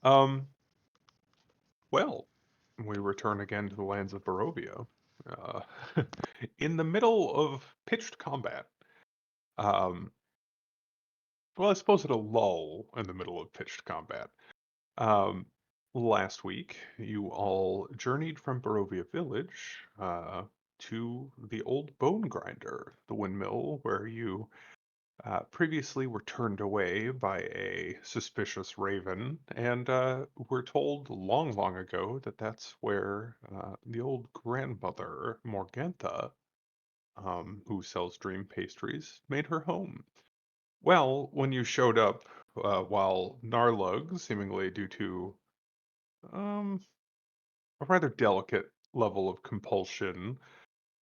Um, well, we return again to the lands of Barovia. Uh, in the middle of pitched combat. Um, well, I suppose at a lull in the middle of pitched combat. Um, Last week, you all journeyed from Barovia Village to the old bone grinder, the windmill where you previously were turned away by a suspicious raven, and were told long, long ago that that's where the old grandmother, Morgantha, who sells dream pastries, made her home. Well, when you showed up, while Narlug, seemingly due to um, a rather delicate level of compulsion,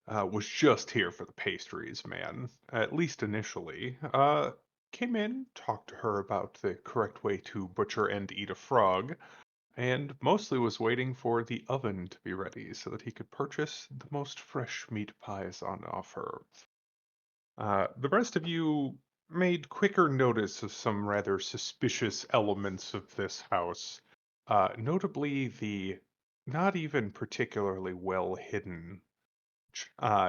was just here for the pastries, man. At least initially. Came in, talked to her about the correct way to butcher and eat a frog, and mostly was waiting for the oven to be ready so that he could purchase the most fresh meat pies on offer. The rest of you made quicker notice of some rather suspicious elements of this house, notably the not even particularly well hidden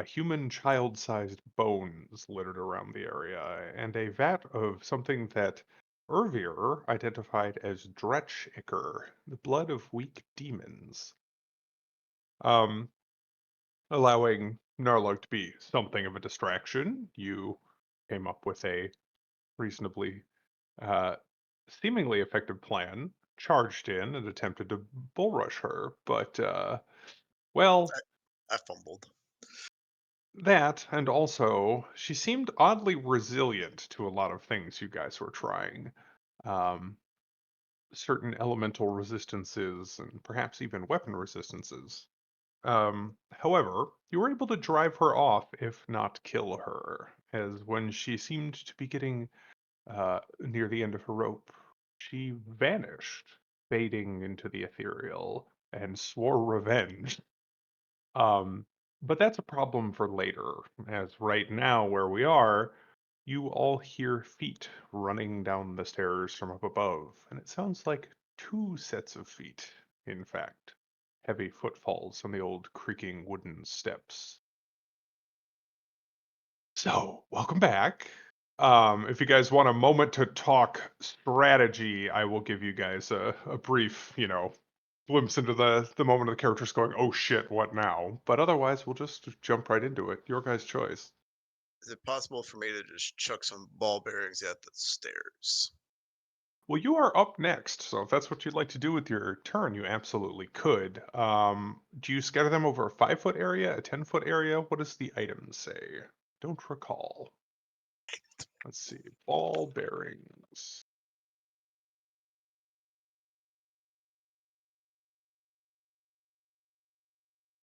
human child-sized bones littered around the area, and a vat of something that Ervir identified as Dretch Ichor, the blood of weak demons. Um, Allowing Narlug to be something of a distraction, you came up with a reasonably, uh, seemingly effective plan, charged in and attempted to bull rush her, but, well, I fumbled. that, and also, she seemed oddly resilient to a lot of things you guys were trying. Um, Certain elemental resistances and perhaps even weapon resistances. However, you were able to drive her off, if not kill her, as when she seemed to be getting near the end of her rope, she vanished, fading into the ethereal, and swore revenge. Um, but that's a problem for later, as right now, where we are, you all hear feet running down the stairs from up above, and it sounds like two sets of feet, in fact. Heavy footfalls on the old creaking wooden steps. So, welcome back. If you guys want a moment to talk strategy, I will give you guys a brief, glimpse into the moment of the characters going, "Oh shit, what now?" But otherwise, we'll just jump right into it. Your guys' choice. Is it possible for me to just chuck some ball bearings at the stairs? Well, you are up next, so if that's what you'd like to do with your turn, you absolutely could. Do you scatter them over a 5 foot area, a 10 foot area? What does the item say? Don't recall. Let's see. Ball bearings.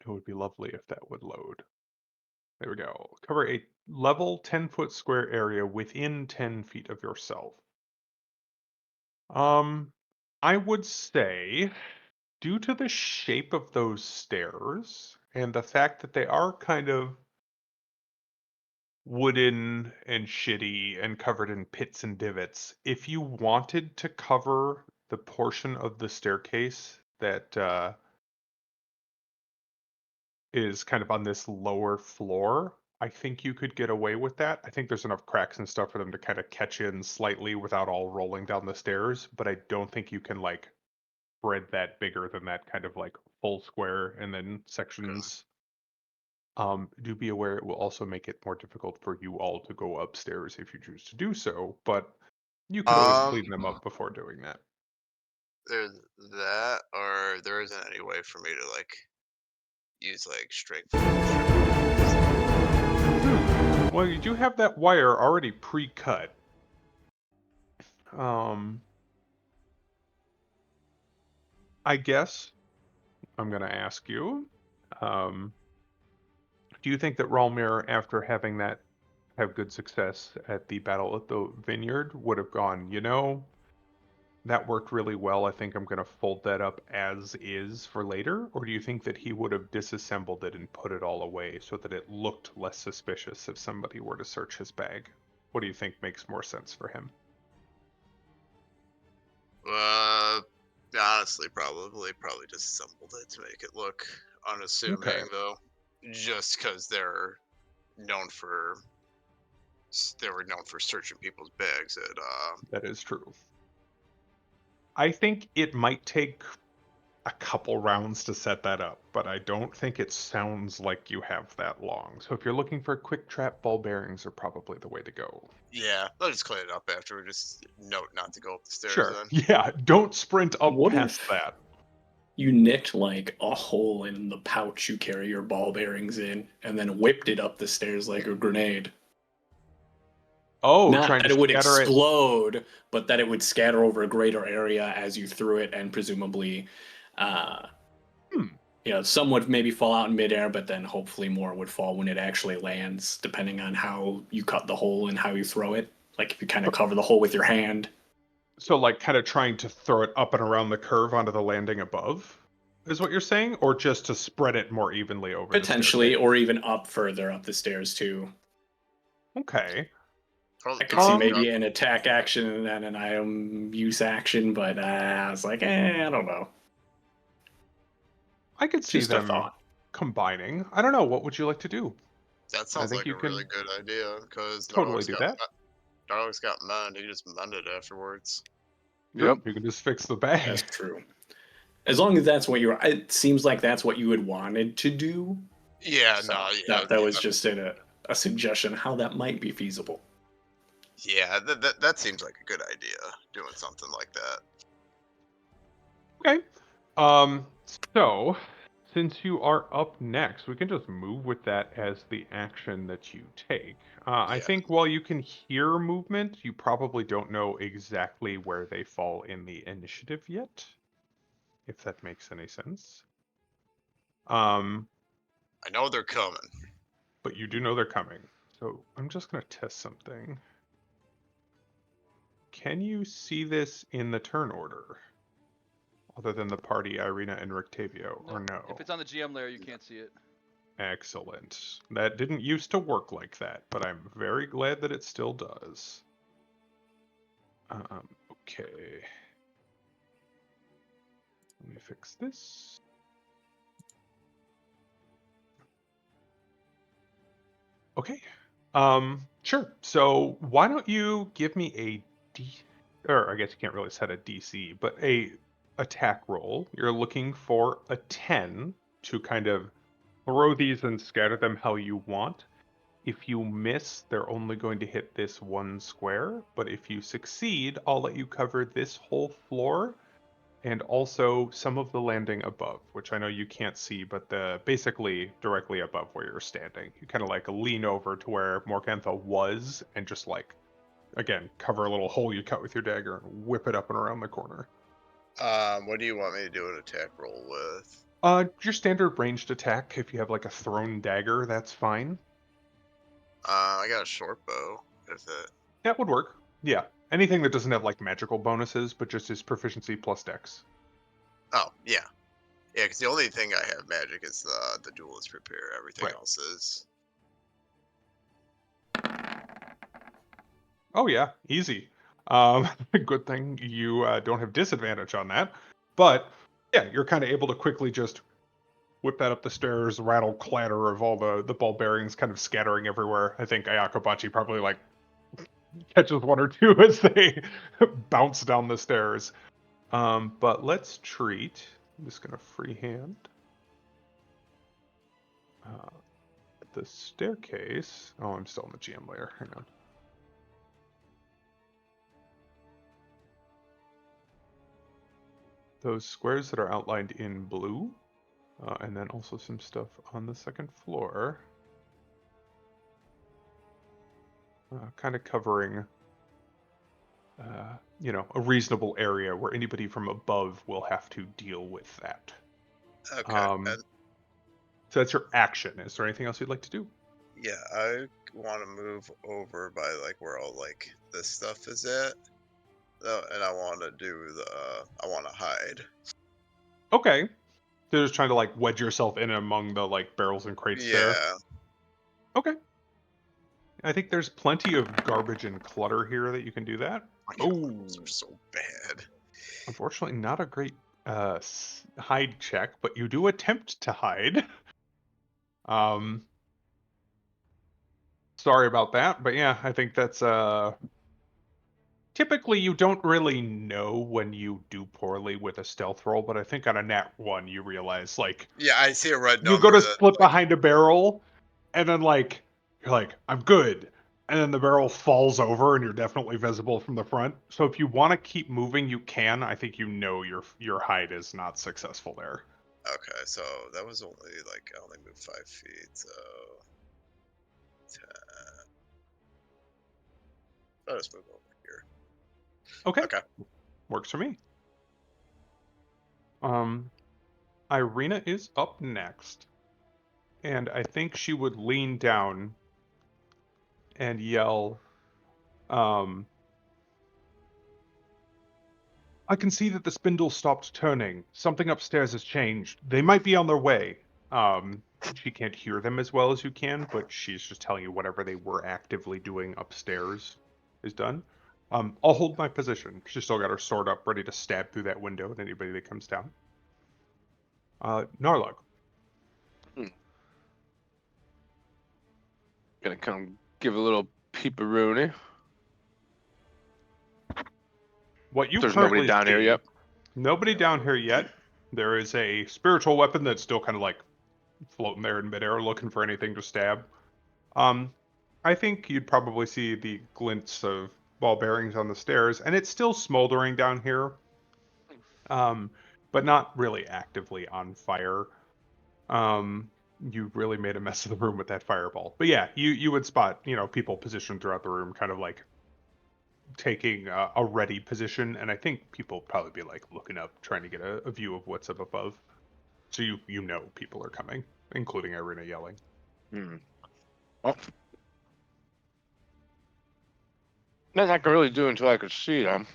It would be lovely if that would load. There we go. Cover a level 10-foot square area within 10 feet of yourself. Um, I would say, due to the shape of those stairs and the fact that they are kind of wooden and shitty and covered in pits and divots, if you wanted to cover the portion of the staircase that is kind of on this lower floor, I think you could get away with that. I think there's enough cracks and stuff for them to kind of catch in slightly without all rolling down the stairs, but I don't think you can like spread that bigger than that kind of like full square and then Okay. sections. Do be aware it will also make it more difficult for you all to go upstairs if you choose to do so, but you could always Um, clean them up before doing that. there's that, or there isn't any way for me to like use like strength force. Well, you do have that wire already pre-cut. Um, I guess I'm gonna ask you, um, do you think that Ralmir, after having that have good success at the battle at the vineyard, would have gone, that worked really well. I think I'm going to fold that up as is for later. Or do you think that he would have disassembled it and put it all away so that it looked less suspicious if somebody were to search his bag? What do you think makes more sense for him? Uh, honestly, probably just assembled it to make it look Okay, unassuming, though, just because known for they were known for searching people's bags at that is true. I think it might take a couple rounds to set that up, but I don't think it sounds like you have that long. So if you're looking for quick trap, ball bearings are probably the way to go. Yeah, I'll just clean it up after. Just note not to go up the stairs Sure. then. Yeah, don't sprint up What past if that. you nicked like a hole in the pouch you carry your ball bearings in and then whipped it up the stairs like a grenade? Oh, Not trying to that it would scatter it. explode, but that it would scatter over a greater area as you threw it, and presumably, uh, Hmm. some would maybe fall out in midair, but then hopefully more would fall when it actually lands, depending on how you cut the hole and how you throw it. Like if you kind of cover the hole with your hand, So, like, kind of trying to throw it up and around the curve onto the landing above, is what you're saying? Or just to spread it more evenly over the potentially, staircase? or even up further up the stairs too. Okay. Probably, I could see probably just maybe drop. an attack action and then an item use action, but I was like, I don't know. I could see Just a them thought. combining. I don't know. What would you like to do? That I sounds think like you a really can good idea because totally do that. Dark's got mend. He can just mend it afterwards. True. Yep. You can just fix the That's bag. true. As long as that's what you're, it seems like that's what you had wanted to do. Yeah, So no, yeah, that was just a suggestion how that might be feasible. yeah. That seems like a good idea. Doing something like that. Okay. So since you are up next, we can just move with that as the action that you take. I Yeah. think while you can hear movement, you probably don't know exactly where they fall in the initiative yet, if that makes any sense. Um, I know they're coming. but you do know they're coming. So I'm just gonna test something. Can you see this in the turn order? Other than the party, Irina and Rictavio, or Nope. no? If it's on the GM layer, you can't see it. Excellent. That didn't used to work like that, but I'm very glad that it still does. Okay. Let me fix this. Okay. Sure. So why don't you give me a D, or I guess you can't really set a DC, but a attack roll. You're looking for a 10 to kind of throw these and scatter them how you want. If you miss, they're only going to hit this one square, but if you succeed, I'll let you cover this whole floor and also some of the landing above, which I know you can't see, but the basically directly above where you're standing. You kind of like lean over to where Morgantha was and just like again cover a little hole you cut with your dagger and whip it up and around the corner. What do you want me to do an attack roll with? Your standard ranged attack. If you have like a thrown dagger, that's fine. I got a short bow. If it. That would work. Yeah. Anything that doesn't have like magical bonuses, but just is proficiency plus dex. Oh, yeah. Yeah, because the only thing I have magic is the duelist prepare. Everything Right. else is. Oh yeah, easy. Good thing you don't have disadvantage on that. But yeah, you're kind of able to quickly just whip that up the stairs, rattle clatter of all the ball bearings kind of scattering everywhere. I think Ayakobachi probably like catches one or two as they bounce down the stairs. But let's treat. I'm just gonna freehand the staircase. Oh, I'm still in the GM layer. Hang on. Those squares that are outlined in blue, and then also some stuff on the second floor, kind of covering, a reasonable area where anybody from above will have to deal with that. Okay. Um, so that's your action. Is there anything else you'd like to do? Yeah, I want to move over by like where all like this stuff is at. And I want to do I want to hide. Okay. You're just trying to like wedge yourself in among the like barrels and crates there. Yeah. Okay. I think there's plenty of garbage and clutter here that you can do that. My Oh, clothes are so bad. unfortunately, not a great hide check, but you do attempt to hide. Sorry about that, but yeah, I think that's typically you don't really know when you do poorly with a stealth roll, but I think on a nat 1 you realize like Yeah, I see a red you go number to that slip behind a barrel and then like you're like I'm good. And then the barrel falls over and you're definitely visible from the front. So if you want to keep moving, you can. I think you know your hide is not successful there. okay, so that was only like I only moved 5 feet, so 10. I'll just move over here. Okay. Okay. Works for me. Irina is up next. And I think she would lean down and yell, I can see that the spindle stopped turning. Something upstairs has changed. They might be on their way. She can't hear them as well as you can, but she's just telling you whatever they were actively doing upstairs is done. I'll hold my position. She's still got her sword up, ready to stab through that window at anybody that comes down. Narlog. Gonna come give a little peeperoonie. What you There's nobody currently down here see, yet. nobody down here yet. There is a spiritual weapon that's still kind of like floating there in midair, looking for anything to stab. I think you'd probably see the glints of ball bearings on the stairs, and it's still smoldering down here, but not really actively on fire. You really made a mess of the room with that fireball. But yeah, you would spot people positioned throughout the room, kind of like taking a ready position, and I think people probably be like looking up, trying to get a view of what's up above. So you know people are coming, including Irina yelling. Oh. Nothing I can really do until I could see them.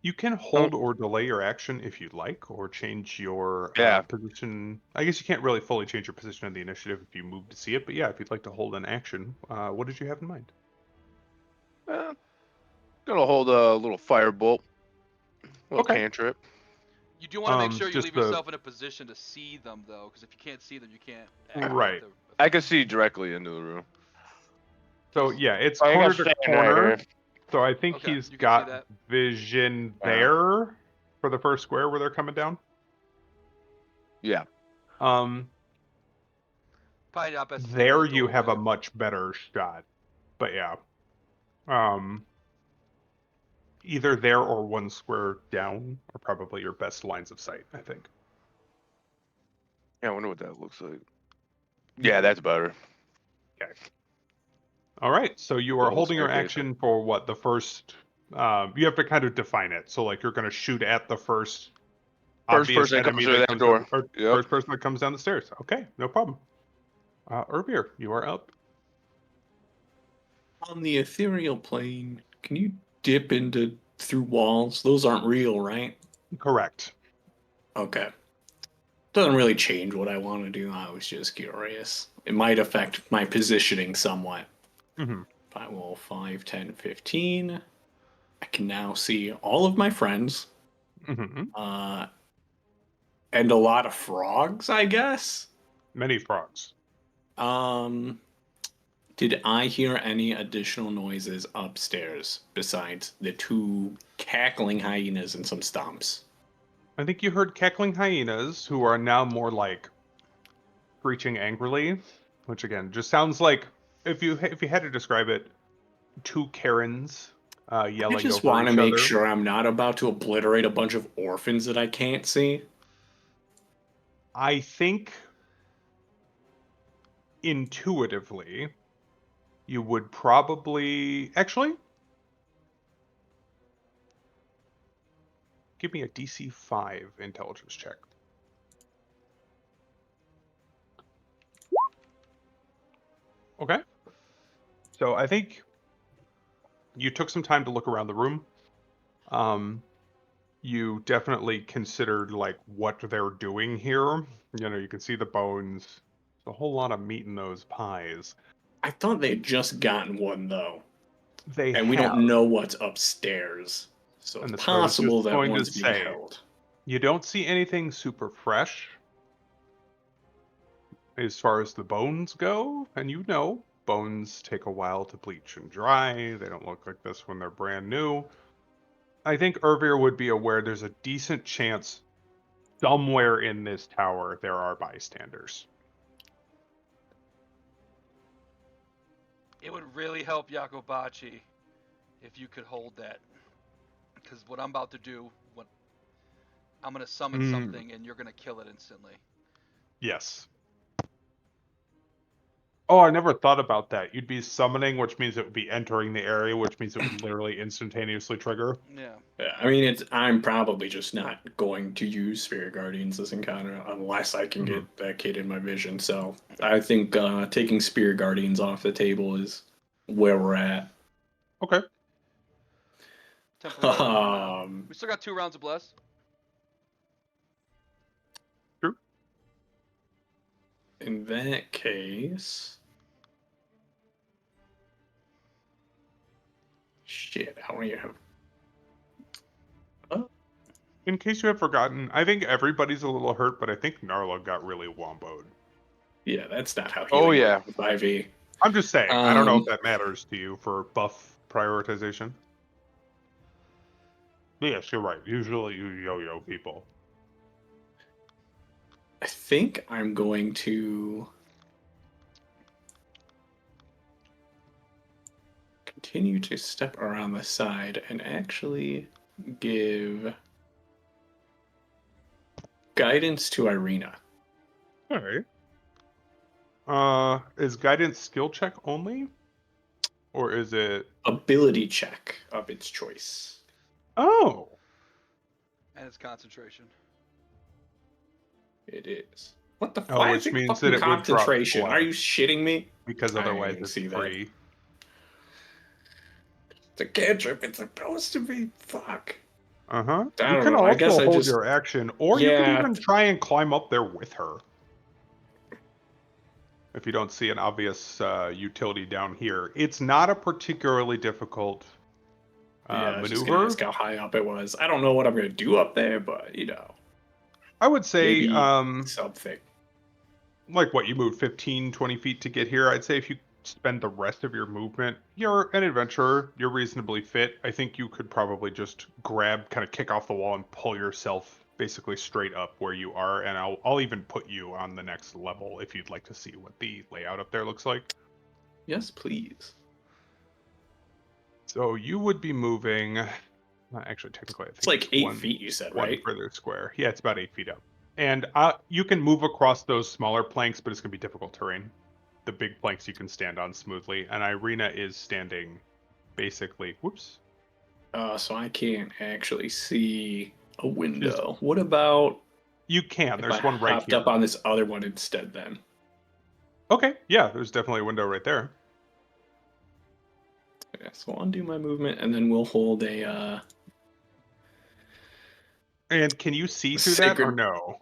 You can hold or delay your action if you'd like, or change your Yeah. position. I guess you can't really fully change your position in the initiative if you move to see it, but yeah, if you'd like to hold an action, what did you have in mind? Gonna hold a little firebolt. Little Okay. cantrip. You do want to make sure you Just leave the- yourself in a position to see them, though, because if you can't see them, you can't. activate Right. the I can effect. see directly into the room. So yeah, it's I corner gotta to stand corner. right here. So I think Okay, he's you can see got that. vision Yeah. there for the first square where they're coming down. Yeah. Um, Probably not best. to stay there in the you have a doorway. much better shot. But yeah, either there or one square down are probably your best lines of sight, I think. Yeah, I wonder what that looks like. Yeah, that's better. Okay. All right, so you are The whole holding your staircase. action for what, the first, you have to kind of define it. So like you're going to shoot at the first First obvious person that comes enemy through that that comes door. down, or Yep. first person that comes down the stairs. Okay, no problem. Urbir, you are up. On the ethereal plane, can you dip into through walls? Those aren't real, right? Correct. Okay. Doesn't really change what I want to do. I was just curious. It might affect my positioning somewhat. Mm-hmm. If I roll 5, 10, 15, I can now see all of my friends. Mm-hmm. And a lot of frogs, I guess. Many frogs. Did I hear any additional noises upstairs besides the 2 cackling hyenas and some stomps? I think you heard cackling hyenas, who are now more like screeching angrily, which again just sounds like, if you had to describe it, 2 Karens yelling I just over want to each make other. sure I'm not about to obliterate a bunch of orphans that I can't see. I think intuitively you would probably actually give me a DC 5 intelligence check. Okay. So I think you took some time to look around the room. You definitely considered like what they're doing here. You can see the bones. There's a whole lot of meat in those pies. I thought they had just gotten one, though. They And we have. don't know what's upstairs. So And it's that's what I was just possible that going to one's being say. held. You don't see anything super fresh as far as the bones go, and you know bones take a while to bleach and dry. They don't look like this when they're brand new. I think Irvir would be aware there's a decent chance somewhere in this tower there are bystanders. It would really help Yakobachi if you could hold that. Because what I'm about to do, I'm gonna summon something and you're gonna kill it instantly. Yes. Oh, I never thought about that. You'd be summoning, which means it would be entering the area, which means it would literally instantaneously trigger. Yeah. Yeah, I mean, I'm probably just not going to use Spirit Guardians this encounter unless I can get that kid in my vision. So I think taking Spirit Guardians off the table is where we're at. Okay. Temporarily. We still got 2 rounds of Bless. True. In that case, shit, how many have? In case you have forgotten, I think everybody's a little hurt, but I think Narla got really womboed. Yeah, that's not how. Oh, yeah. 5e. I'm just saying. I don't know if that matters to you for buff prioritization. Yes, you're right. Usually you yo-yo people. I think I'm going to continue to step around the side and actually give guidance to Irina. All right. Is guidance skill check only? Or is it Ability check of its choice. Oh. And it's concentration. It is. What the Oh, fuck? which means that it would drop concentration. Are you flat. shitting me? Because I didn't otherwise even it's see that. free. It's a cantrip. It's supposed to be. Fuck. Uh-huh. I You don't can know. I guess also I hold just. your action, or you could even try and climb up there with her. If you don't see an obvious utility down here. It's not a particularly difficult I was just gonna maneuver. ask how high up it was. I don't know what I'm gonna do up there, but you know. I would say Maybe something. like what, you moved 15, 20 feet to get here. I'd say if you spend the rest of your movement, you're an adventurer, you're reasonably fit. I think you could probably just grab, kind of kick off the wall and pull yourself basically straight up where you are, and I'll even put you on the next level if you'd like to see what the layout up there looks like. Yes, please. So you would be moving, actually technically I think It's like 8 feet, you said, one right? further square. Yeah, it's about 8 feet up. And you can move across those smaller planks, but it's going to be difficult terrain. The big planks you can stand on smoothly, and Irina is standing basically. Whoops. So I can't actually see a window. What about You can. if There's I one right hopped here. up on this other one instead then? Okay, yeah, there's definitely a window right there. Okay, so I'll undo my movement, and then we'll hold a And can you see through that or no?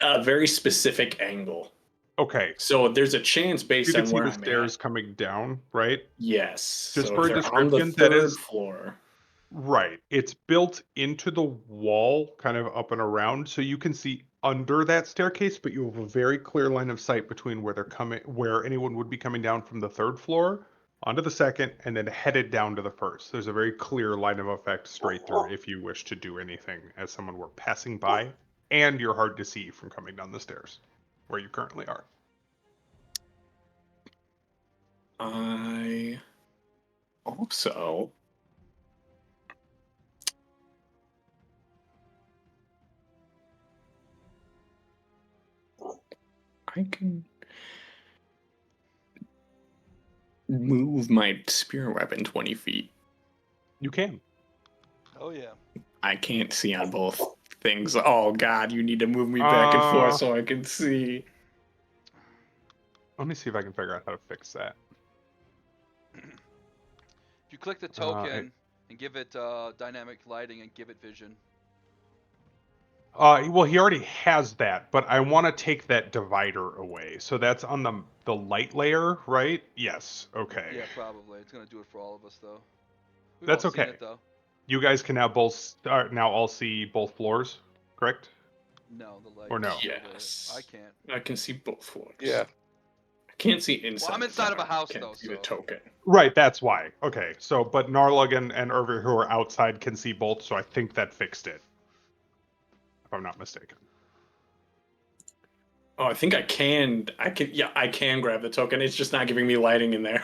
a very specific angle. Okay. So there's a chance based You can on see where the I'm stairs at. coming down, right? Yes. Just so for if a they're on the description, that third is floor. right. It's built into the wall, kind of up and around, so you can see under that staircase, but you have a very clear line of sight between where they're coming, where anyone would be coming down from the third floor onto the second, and then headed down to the first. There's a very clear line of effect straight through if you wish to do anything as someone were passing by, and you're hard to see from coming down the stairs where you currently are. I also I can move my spear weapon 20 feet. You can. Oh yeah. I can't see on both things. Oh god, you need to move me back and forth so I can see. Let me see if I can figure out how to fix that. If you click the token and give it dynamic lighting and give it vision. Well, he already has that, but I want to take that divider away. So that's on the light layer, right? Yes. Okay. Yeah, probably. It's gonna do it for all of us though. We've That's all seen okay. it though. You guys can now now all see both floors, correct? No, the light. Or no? Yes. I can't. I can see both floors. Yeah. I can't see inside. Well, I'm the inside of a tower. house, Can't though, see the so- token. Right, that's why. Okay, so but Narlug and Irvir, who are outside, can see both, so I think that fixed it. If I'm not mistaken. Oh, I think I can. Yeah, I can grab the token. It's just not giving me lighting in there.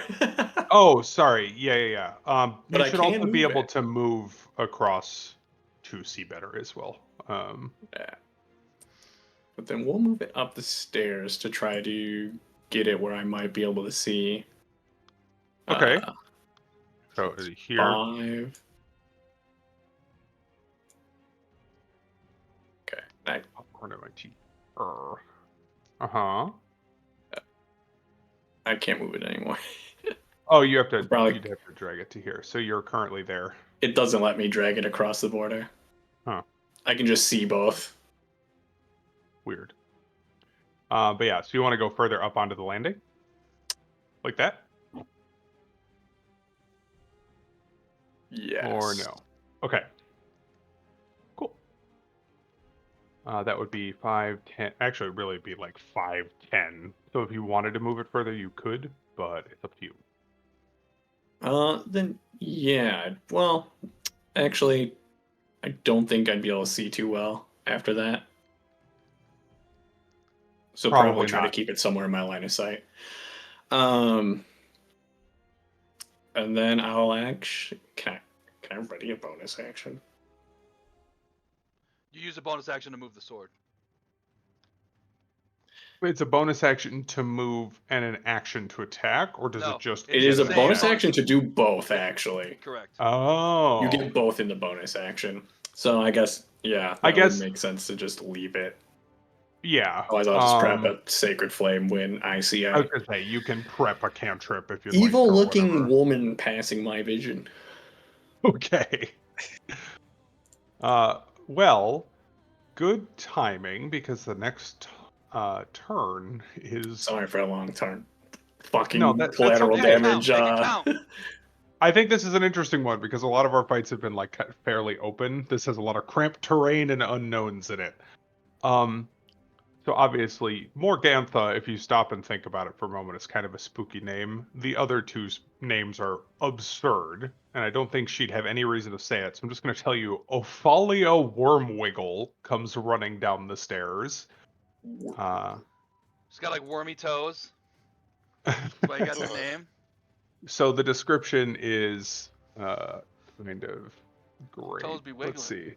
Oh, sorry. Yeah. But You I should can also be move able it. to move across to see better as well. Yeah. But then we'll move it up the stairs to try to get it where I might be able to see. Okay. Uh, So here. 5. Okay. Popcorn in my teeth. Uh-huh. I can't move it anymore. Oh, you'd have to drag it to here. So you're currently there. It doesn't let me drag it across the border. Huh. I can just see both. Weird. But yeah, so you want to go further up onto the landing? Like that? Yes. Or no? Okay. Cool. That would be 5, 10. Actually, it'd really be like 5, 10. So if you wanted to move it further, you could, but it's up to you. Then yeah. Well, actually, I don't think I'd be able to see too well after that. So probably try to not. keep it somewhere in my line of sight. And then I'll actually can I ready a bonus action? You use a bonus action to move the sword. It's a bonus action to move and an action to attack, or does No, it just? It It's is the a same bonus bonus- action to do both, actually. Correct. Oh. You get both in the bonus action. So I guess, yeah, I that guess- would make sense to just leave it. Yeah. Otherwise, I'll just prep a Sacred Flame when I see I was a gonna say you can prep a cantrip if you'd evil-looking like. woman passing my vision. Okay. Well, good timing because the next turn is. Sorry for a long turn. Fucking No, that's collateral okay. damage. Make it count. I think this is an interesting one because a lot of our fights have been like fairly open. This has a lot of cramped terrain and unknowns in it. So obviously, Morgantha, if you stop and think about it for a moment, is kind of a spooky name. The other two names are absurd, and I don't think she'd have any reason to say it. So I'm just going to tell you, Ophalia Wormwiggle comes running down the stairs. She's got like wormy toes. That's why you got the name. So the description is kind of great. Toes be Let's wiggling. see.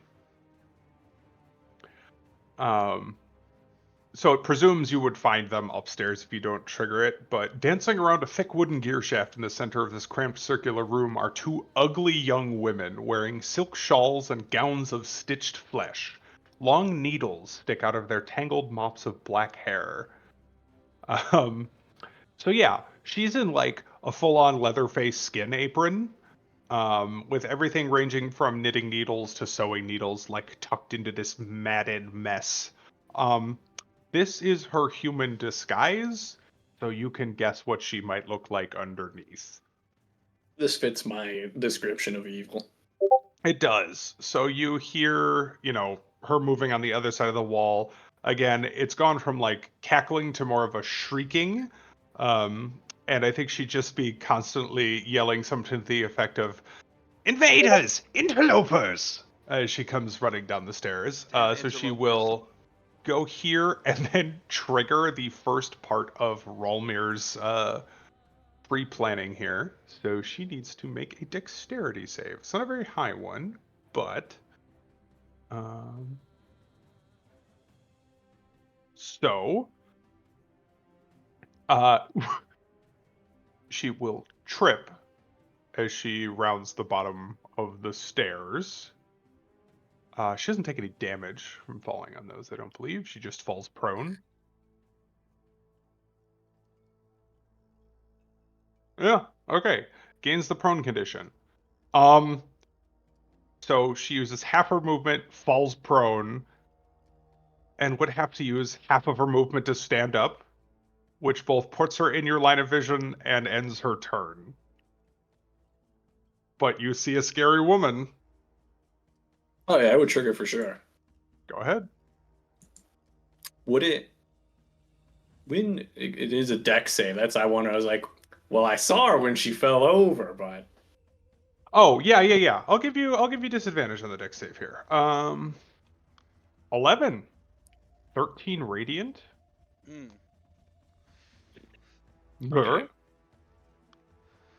So it presumes you would find them upstairs if you don't trigger it, but dancing around a thick wooden gear shaft in the center of this cramped circular room are two ugly young women wearing silk shawls and gowns of stitched flesh. Long needles stick out of their tangled mops of black hair. So yeah, she's in like a full-on Leatherface skin apron, with everything ranging from knitting needles to sewing needles, like tucked into this matted mess. This is her human disguise, so you can guess what she might look like underneath. This fits my description of evil. It does. So you hear, her moving on the other side of the wall. Again, it's gone from like cackling to more of a shrieking. And I think she'd just be constantly yelling something to the effect of, "Invaders! Interlopers!" As she comes running down the stairs. Damn So she interlopers. will go here and then trigger the first part of Rolmir's pre-planning here. So she needs to make a dexterity save. It's not a very high one, but so she will trip as she rounds the bottom of the stairs. She doesn't take any damage from falling on those, I don't believe. She just falls prone. Yeah, okay. Gains the prone condition. So she uses half her movement, falls prone, and would have to use half of her movement to stand up, which both puts her in your line of vision and ends her turn. But you see a scary woman. Oh yeah, I would trigger for sure. Go ahead. Would it? When it is a deck save, that's I wonder. I was like, well, I saw her when she fell over, but Oh, yeah. I'll give you disadvantage on the deck save here. 11. 13 radiant. Mm. okay,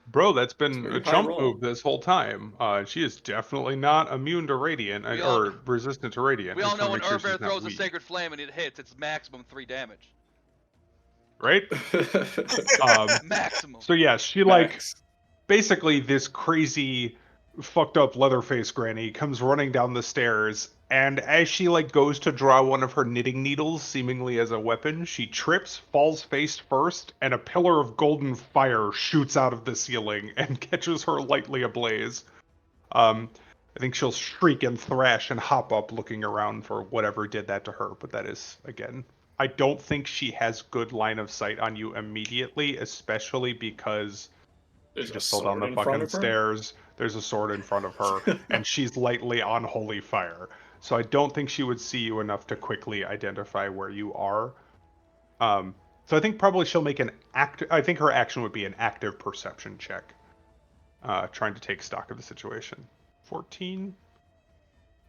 Bro, that's it's a been a pretty high chump roll. move this whole time. She is definitely not immune to radiant We all or resistant to radiant. we I all just know want to when make sure Urbear she's not throws a weak, sacred flame and it hits, it's maximum 3 damage. right? Um, Maximum. so yeah, she like Facts. basically this crazy fucked up leatherface granny comes running down the stairs, and as she like goes to draw one of her knitting needles seemingly as a weapon, she trips, falls face first, and a pillar of golden fire shoots out of the ceiling and catches her lightly ablaze. I think she'll shriek and thrash and hop up looking around for whatever did that to her, but that is again, I don't think she has good line of sight on you immediately, especially because There's she a just fell down sword the in front fucking of her. stairs. There's a sword in front of her, and she's lightly on holy fire. So I don't think she would see you enough to quickly identify where you are. Um, so I think probably she'll make an act. I think her action would be an active perception check, trying to take stock of the situation. 14.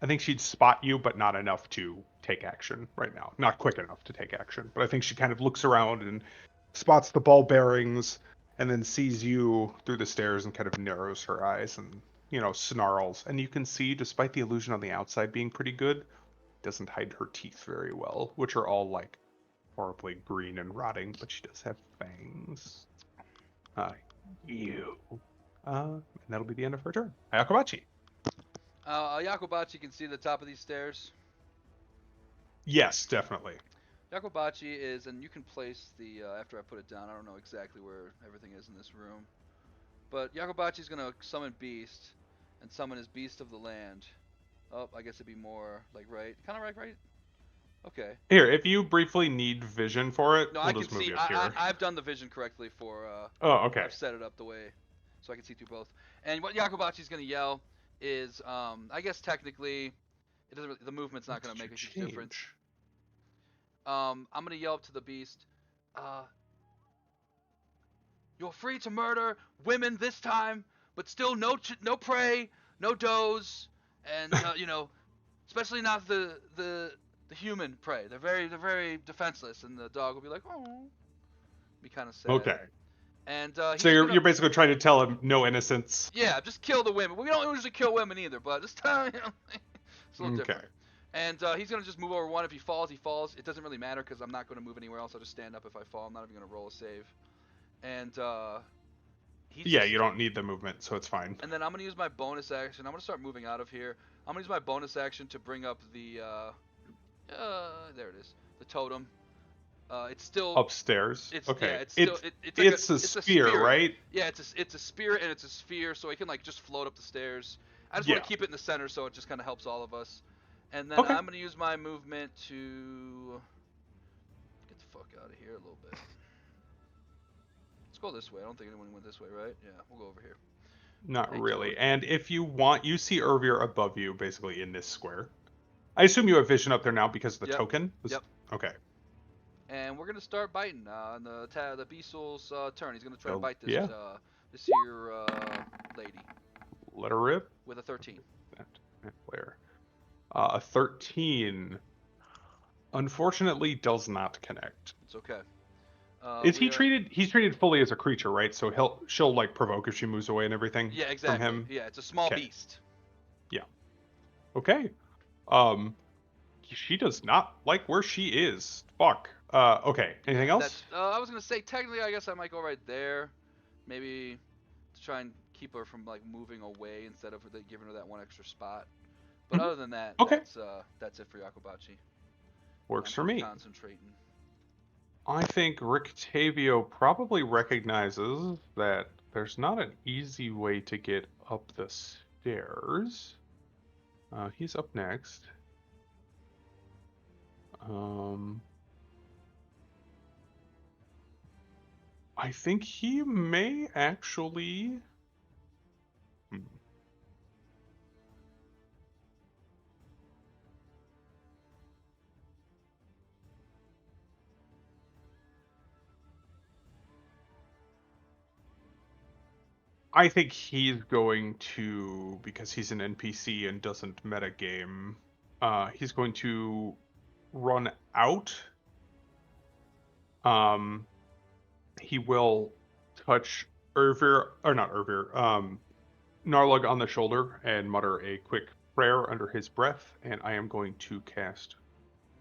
I think she'd spot you, but not enough to take action right now. Not quick enough to take action. But I think she kind of looks around and spots the ball bearings and then sees you through the stairs and kind of narrows her eyes and, snarls. And you can see, despite the illusion on the outside being pretty good, doesn't hide her teeth very well, which are all like horribly green and rotting, but she does have fangs. Uh, you. And that'll be the end of her turn. Ayakobachi. Yakobachi can see the top of these stairs. Yes, definitely. Yakobachi is, and you can place the, after I put it down, I don't know exactly where everything is in this room. But Yakobachi's gonna summon Beast, and summon his Beast of the Land. Oh, I guess it'd be more, like, right? Kinda right? Okay. Here, if you briefly need vision for it, No, I we'll can just move see, you up here. I've done the vision correctly for, Oh, okay. I've set it up the way, so I can see through both. And what Yakobachi's gonna yell is, I guess technically, it doesn't really, the movement's not gonna make a huge difference. I'm gonna yell up to the Beast, uh, you're free to murder women this time, but still no prey, no does, and especially not the human prey. They're very defenseless, and the dog will be like, oh, be kind of sad. Okay. And So he's you're gonna, you're basically trying to tell him no innocence. yeah, just kill the women. We don't usually kill women either, but this time, it's a little Okay. different. And he's gonna just move over one. If he falls, he falls. It doesn't really matter because I'm not gonna move anywhere else. I'll just stand up if I fall. I'm not even gonna roll a save. And he's Yeah, just, you don't need the movement, so it's fine. and then I'm gonna use my bonus action. I'm gonna start moving out of here. I'm gonna use my bonus action to bring up the there it is, the totem. It's still, Upstairs. it's, Okay. yeah, it's still, it's like It's a it's a spear, spirit. right? Yeah, it's a spirit and it's a sphere, so it can like just float up the stairs. I just Yeah. want to keep it in the center, so it just kind of helps all of us. And then Okay. I'm gonna use my movement to get the fuck out of here a little bit. Let's go this way. I don't think anyone went this way, right? Yeah, we'll go over here. Not Hey, really. Toad. And if you want, you see Irvir above you, basically in this square. I assume you have vision up there now because of the Yep. token. Yep. Okay. And we're gonna start biting on the Beastle's turn. He's gonna try to Oh, bite this yeah. this here lady Let her rip. with a 13. That player. A 13. Unfortunately, does not connect. It's okay. Is he treated? He's treated fully as a creature, right? So she'll like provoke if she moves away and everything. Yeah, exactly. From him. Yeah, it's a small Okay. beast. Yeah. Okay. She does not like where she is. Fuck. Okay. Anything Yeah, else? I was gonna say technically, I guess I might go right there, maybe to try and keep her from like moving away instead of giving her that one extra spot. But Mhm. other than that, Okay. that's it for Yakobachi. Works I'm for me. Concentrating. I think Rictavio probably recognizes that there's not an easy way to get up the stairs. He's up next. I think he may actually. I think he's going to, because he's an NPC and doesn't metagame, he's going to run out. He will touch Ervir, or not Ervir, Narlug on the shoulder and mutter a quick prayer under his breath, and I am going to cast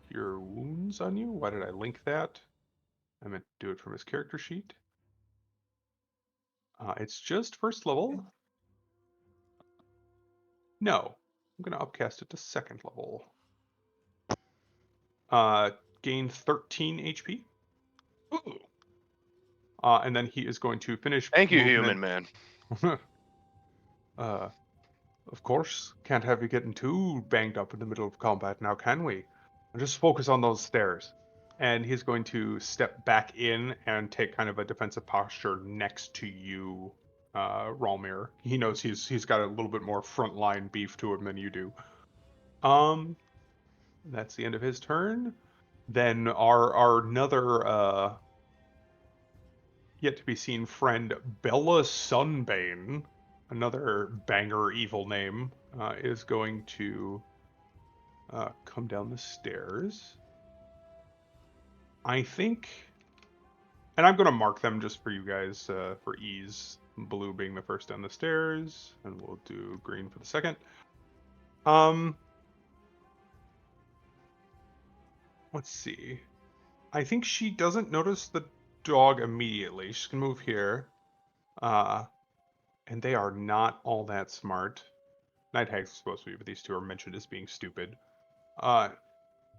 Cure Wounds on you. Why did I link that? I meant to do it from his character sheet. It's just first level. No, I'm going to upcast it to second level. Gain 13 HP. Ooh. And then he is going to finish Thank you, movement. human man. Of course, can't have you getting too banged up in the middle of combat now, can we? Just focus on those stairs. And he's going to step back in and take kind of a defensive posture next to you, Ralmir. He knows he's got a little bit more frontline beef to him than you do. That's the end of his turn. Then our another yet to be seen friend Bella Sunbane, another banger evil name, is going to come down the stairs. I think, and I'm going to mark them just for you guys for ease. Blue being the first down the stairs, and we'll do green for the second. Let's see. I think she doesn't notice the dog immediately. She's gonna move here. And they are not all that smart. Night Hag's supposed to be, but these two are mentioned as being stupid. Out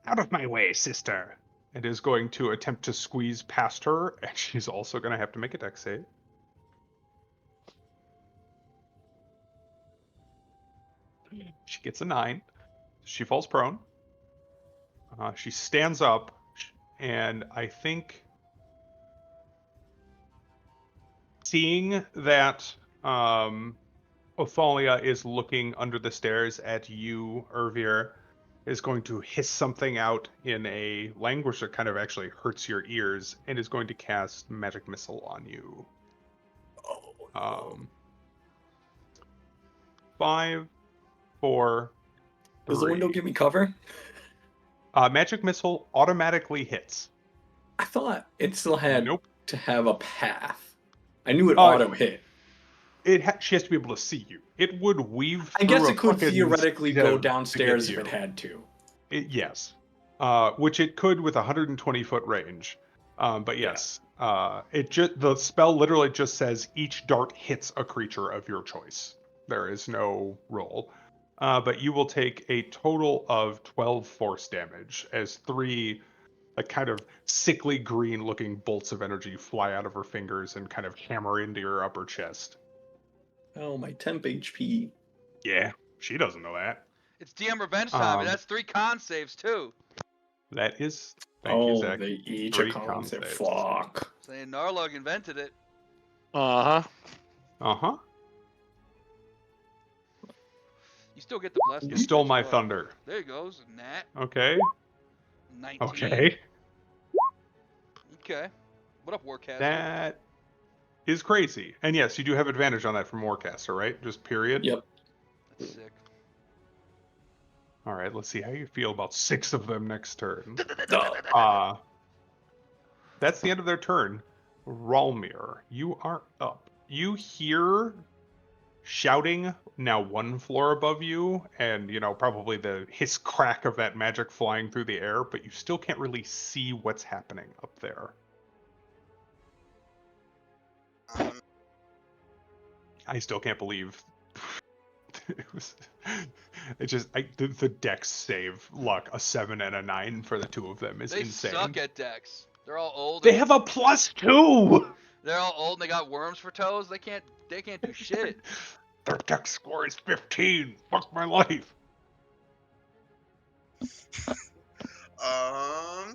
of my way, sister! It is going to attempt to squeeze past her, and she's also going to have to make a dex save. She gets a 9. She falls prone. She stands up, and I think seeing that Othalia is looking under the stairs at you, Ervir, is going to hiss something out in a language that kind of actually hurts your ears, and is going to cast Magic Missile on you. Oh, no. 5, 4, Does the window 3. give me cover? Magic Missile automatically hits. I thought it still had Nope. to have a path. I knew it Uh, auto hit. She has to be able to see you. It would weave I through guess a it could fucking theoretically go sieve to downstairs get if it you. had to. Yes. Which it could with 120-foot range. But yes, the spell literally just says each dart hits a creature of your choice. There is no roll. But you will take a total of 12 force damage as 3 kind of sickly green looking bolts of energy fly out of her fingers and kind of hammer into your upper chest. Oh, my temp HP. Yeah, she doesn't know that. It's DM revenge time, and Um, that's 3 con saves too. That is, thank you, Zach. They each 3 a con save. saves. Fuck. Saying Narlug invented it. Uh-huh. Uh-huh. You still get the bless. You damage stole as my well. thunder. There he goes, Nat. Okay. 19. Okay. Okay. What up, Warcaster? That is crazy. And yes, you do have advantage on that from Warcaster, right? Just period? Yep. That's sick. All right, let's see how you feel about 6 of them next turn. Duh. That's the end of their turn. Ralmir, you are up. You hear shouting now 1 floor above you, and probably the hiss crack of that magic flying through the air, but you still can't really see what's happening up there. I still can't believe the dex save luck, a 7 and a 9 for the 2 of them is They insane. suck at dex. They're all old. They have a +2. They're all old and they got worms for toes. They can't do shit. Their dex score is 15. Fuck my life. I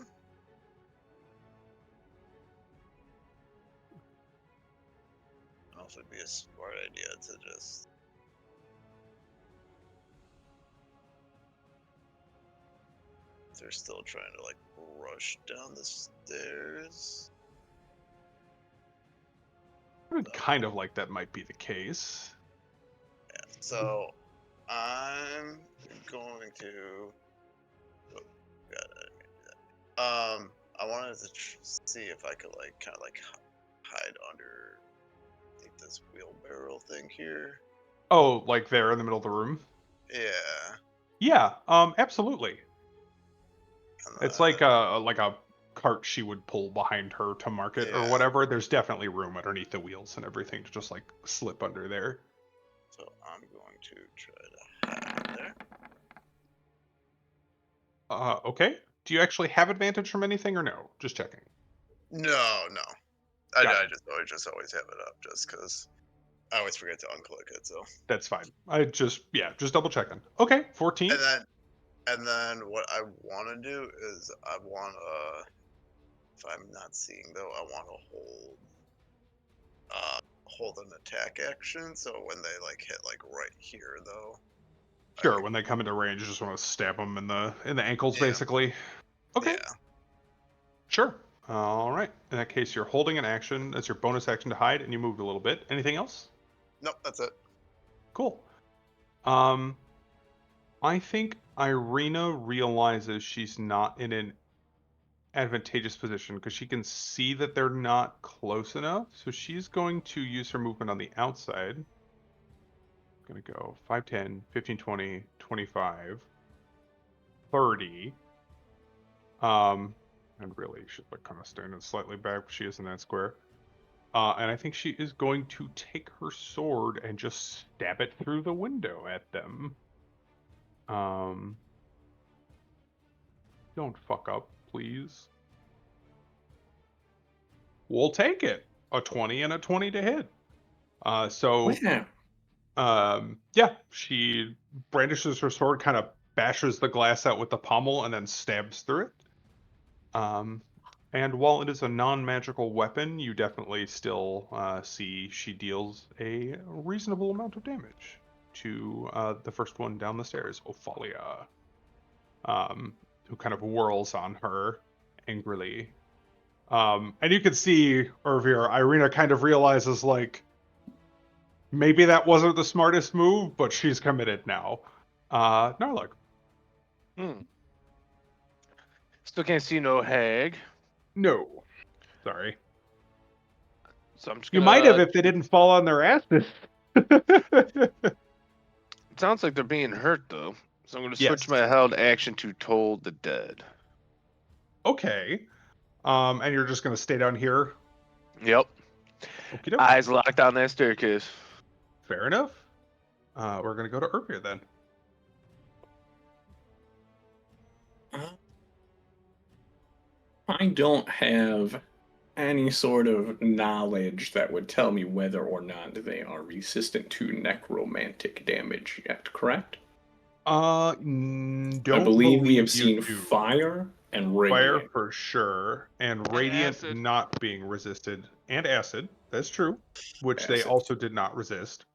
don't know if it'd be a smart idea to just. They're still trying to like rush down the stairs. I would kind of like that might be the case. So I'm going to. Oh, I wanted to see if I could like kind of like hide under, I think, this wheelbarrow thing here. Oh, like there in the middle of the room? Yeah. Yeah, absolutely. And It's then, like a cart she would pull behind her to market or yeah. whatever. There's definitely room underneath the wheels and everything to just like slip under there. So I'm going to try to hide there. Okay. Do you actually have advantage from anything or no? Just checking. No. Got I it. just always have it up just because I always forget to unclick it. So That's fine. Just double checking. Okay, 14. and then what I want to do is I want to, if I'm not seeing though, I want to hold an attack action. So when they like hit like right here though, Sure, when they come into range, you just want to stab them in the ankles, yeah, basically. Okay, yeah. sure. All right. In that case, you're holding an action. That's your bonus action to hide, and you moved a little bit. Anything else? Nope, that's it. Cool. I think Irina realizes she's not in an advantageous position because she can see that they're not close enough. So she's going to use her movement on the outside. Going to go 5, 10, 15, 20, 25, 30. And really, she's like kind of standing slightly back. She is in that square. And I think she is going to take her sword and just stab it through the window at them. Don't fuck up, please. We'll take it. A 20 and a 20 to hit. Yeah, she brandishes her sword, kind of bashes the glass out with the pommel, and then stabs through it. And while it is a non-magical weapon, you definitely still see she deals a reasonable amount of damage to the first one down the stairs, Ophalia, who kind of whirls on her angrily. And you can see, Irvir, Irina kind of realizes, like, maybe that wasn't the smartest move, but she's committed now. Narlock. Still can't see no hag, No. Sorry. so I'm just You gonna. might have if they didn't fall on their asses. It sounds like they're being hurt though, so I'm gonna switch Yes. my held action to Toll the Dead. Okay. And you're just gonna stay down here? Yep. Okie doke. Eyes locked on that staircase. Fair enough. We're gonna go to Irvir then. I don't have any sort of knowledge that would tell me whether or not they are resistant to necromantic damage yet, correct? Don't I believe we have you seen do. fire and Fire radiant. for sure, and radiant acid. not being resisted, and acid. That's true, which they Acid. also did not resist.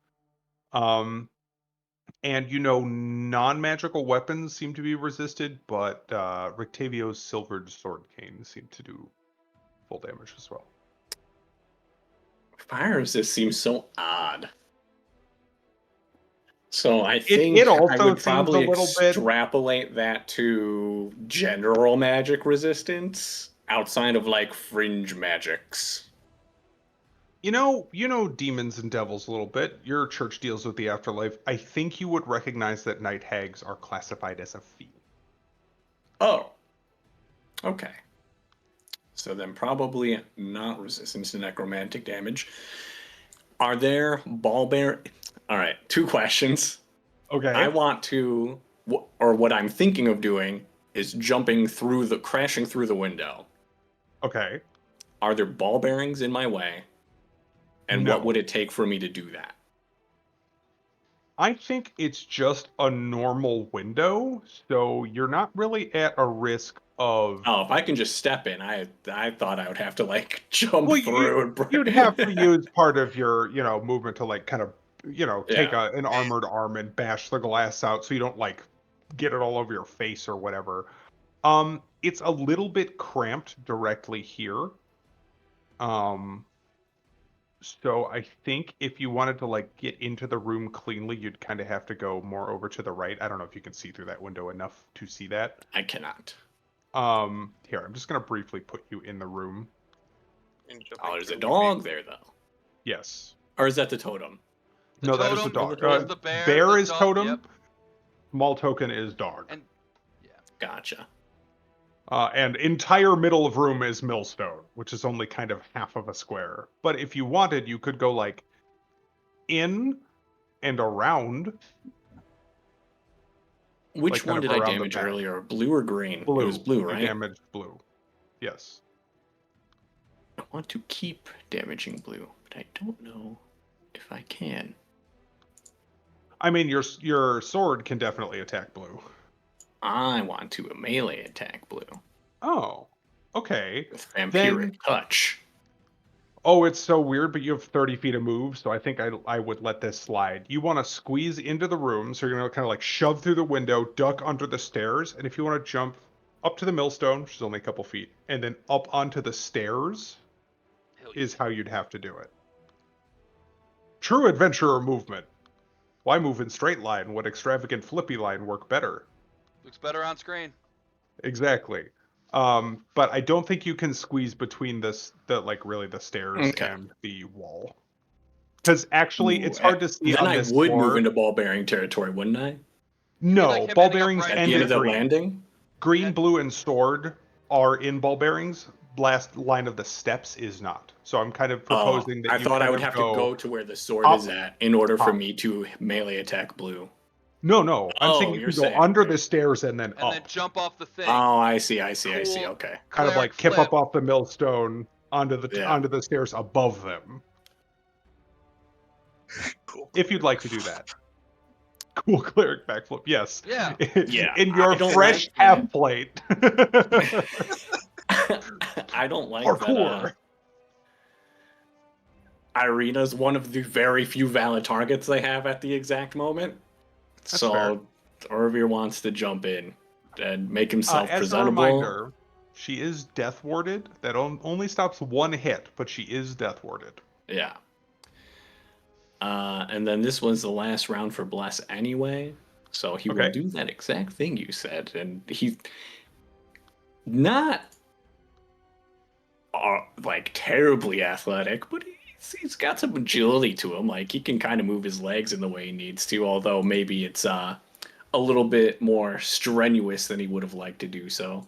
And non-magical weapons seem to be resisted, but Rictavio's silvered sword cane seemed to do full damage as well. Fire resist seems so odd. So I think It I also would seems probably a little bit. extrapolate that to general magic resistance outside of like fringe magics. You know demons and devils a little bit. Your church deals with the afterlife. I think you would recognize that night hags are classified as a fiend. Oh, okay. So then probably not resistant to necromantic damage. Are there ball bear? All right, two questions. Okay. I want to, or what I'm thinking of doing is crashing through the window. Okay. Are there ball bearings in my way? And No. what would it take for me to do that? I think it's just a normal window, so you're not really at a risk of. Oh, if I can just step in, I thought I would have to like jump Well, through and you'd have to use part of your, movement to like kind of, take Yeah. an armored arm and bash the glass out so you don't like get it all over your face or whatever. It's a little bit cramped directly here. So I think if you wanted to like get into the room cleanly, you'd kind of have to go more over to the right. I don't know if you can see through that window enough to see that. I cannot. Here, I'm just gonna briefly put you in the room. And jump Oh, there's a into dog there though. Yes. Or is that the totem? The No, that is the totem dog. is the bear. Bear the is dog, totem. Yep. Small token is dog. And Gotcha. And entire middle of room is millstone, which is only kind of half of a square. But if you wanted, you could go like in and around. Which Like, kind one of did I around the damage back. earlier? Blue or green? Blue. It was blue, You right? damaged blue. Yes. I want to keep damaging blue, but I don't know if I can. I mean, your sword can definitely attack blue. I want to melee attack blue Oh, okay. with vampiric touch. Oh, it's so weird, but you have 30 feet of move, so I think I would let this slide. You want to squeeze into the room, so you're going to kind of like shove through the window, duck under the stairs, and if you want to jump up to the millstone, which is only a couple feet, and then up onto the stairs hell yeah. is how you'd have to do it. True adventurer movement. Why move in straight line? Would extravagant flippy line work better? Looks better on screen. Exactly. But I don't think you can squeeze between the stairs Okay. and the wall. Because actually, it's Ooh, hard to see Then on I this would floor. move into ball bearing territory, wouldn't I? No, like him ball ending up bearings right At end the end at of the green. landing? Green, Yeah. blue, and sword are in ball bearings. Last line of the steps is not. So I'm kind of Oh, proposing that I you thought kind I would of have to go go to where the sword up, is at in order for up. me to melee attack blue. No. I'm saying Oh, you you're can go saying, under okay. the stairs and then And up. then jump off the thing. Oh, I see. Okay. Kind of like Cleric kip flip. up off the millstone onto Yeah. the stairs above them. Cool. If you'd like to do that. Cool cleric backflip, yes. Yeah. Yeah, In your I don't fresh like that. half plate. I don't like Parkour. that. Irina's one of the very few valid targets they have at the exact moment. That's So Orvir wants to jump in and make himself As a presentable. reminder, she is death warded. That only stops one hit, but she is death warded. Yeah. And then this was the last round for Bless anyway. So he will Okay. do that exact thing you said. And he's not like terribly athletic, but he's got some agility to him. Like he can kind of move his legs in the way he needs to, although maybe it's a little bit more strenuous than he would have liked to do so.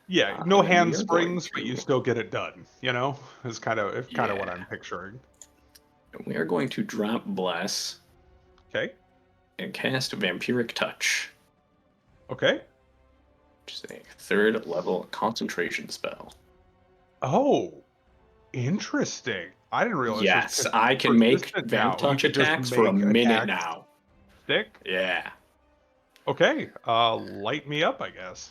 Yeah, no And then we are going handsprings, but you to- still get it done. You know, is kind of what Yeah. I'm picturing. We are going to drop Bless Okay. and cast Vampiric Touch, Okay. which is a 3rd level concentration spell. Oh, interesting. I didn't realize. Yes, I can make Vamp Touch attacks for a minute now. Thick. Yeah. Okay. Light me up, I guess.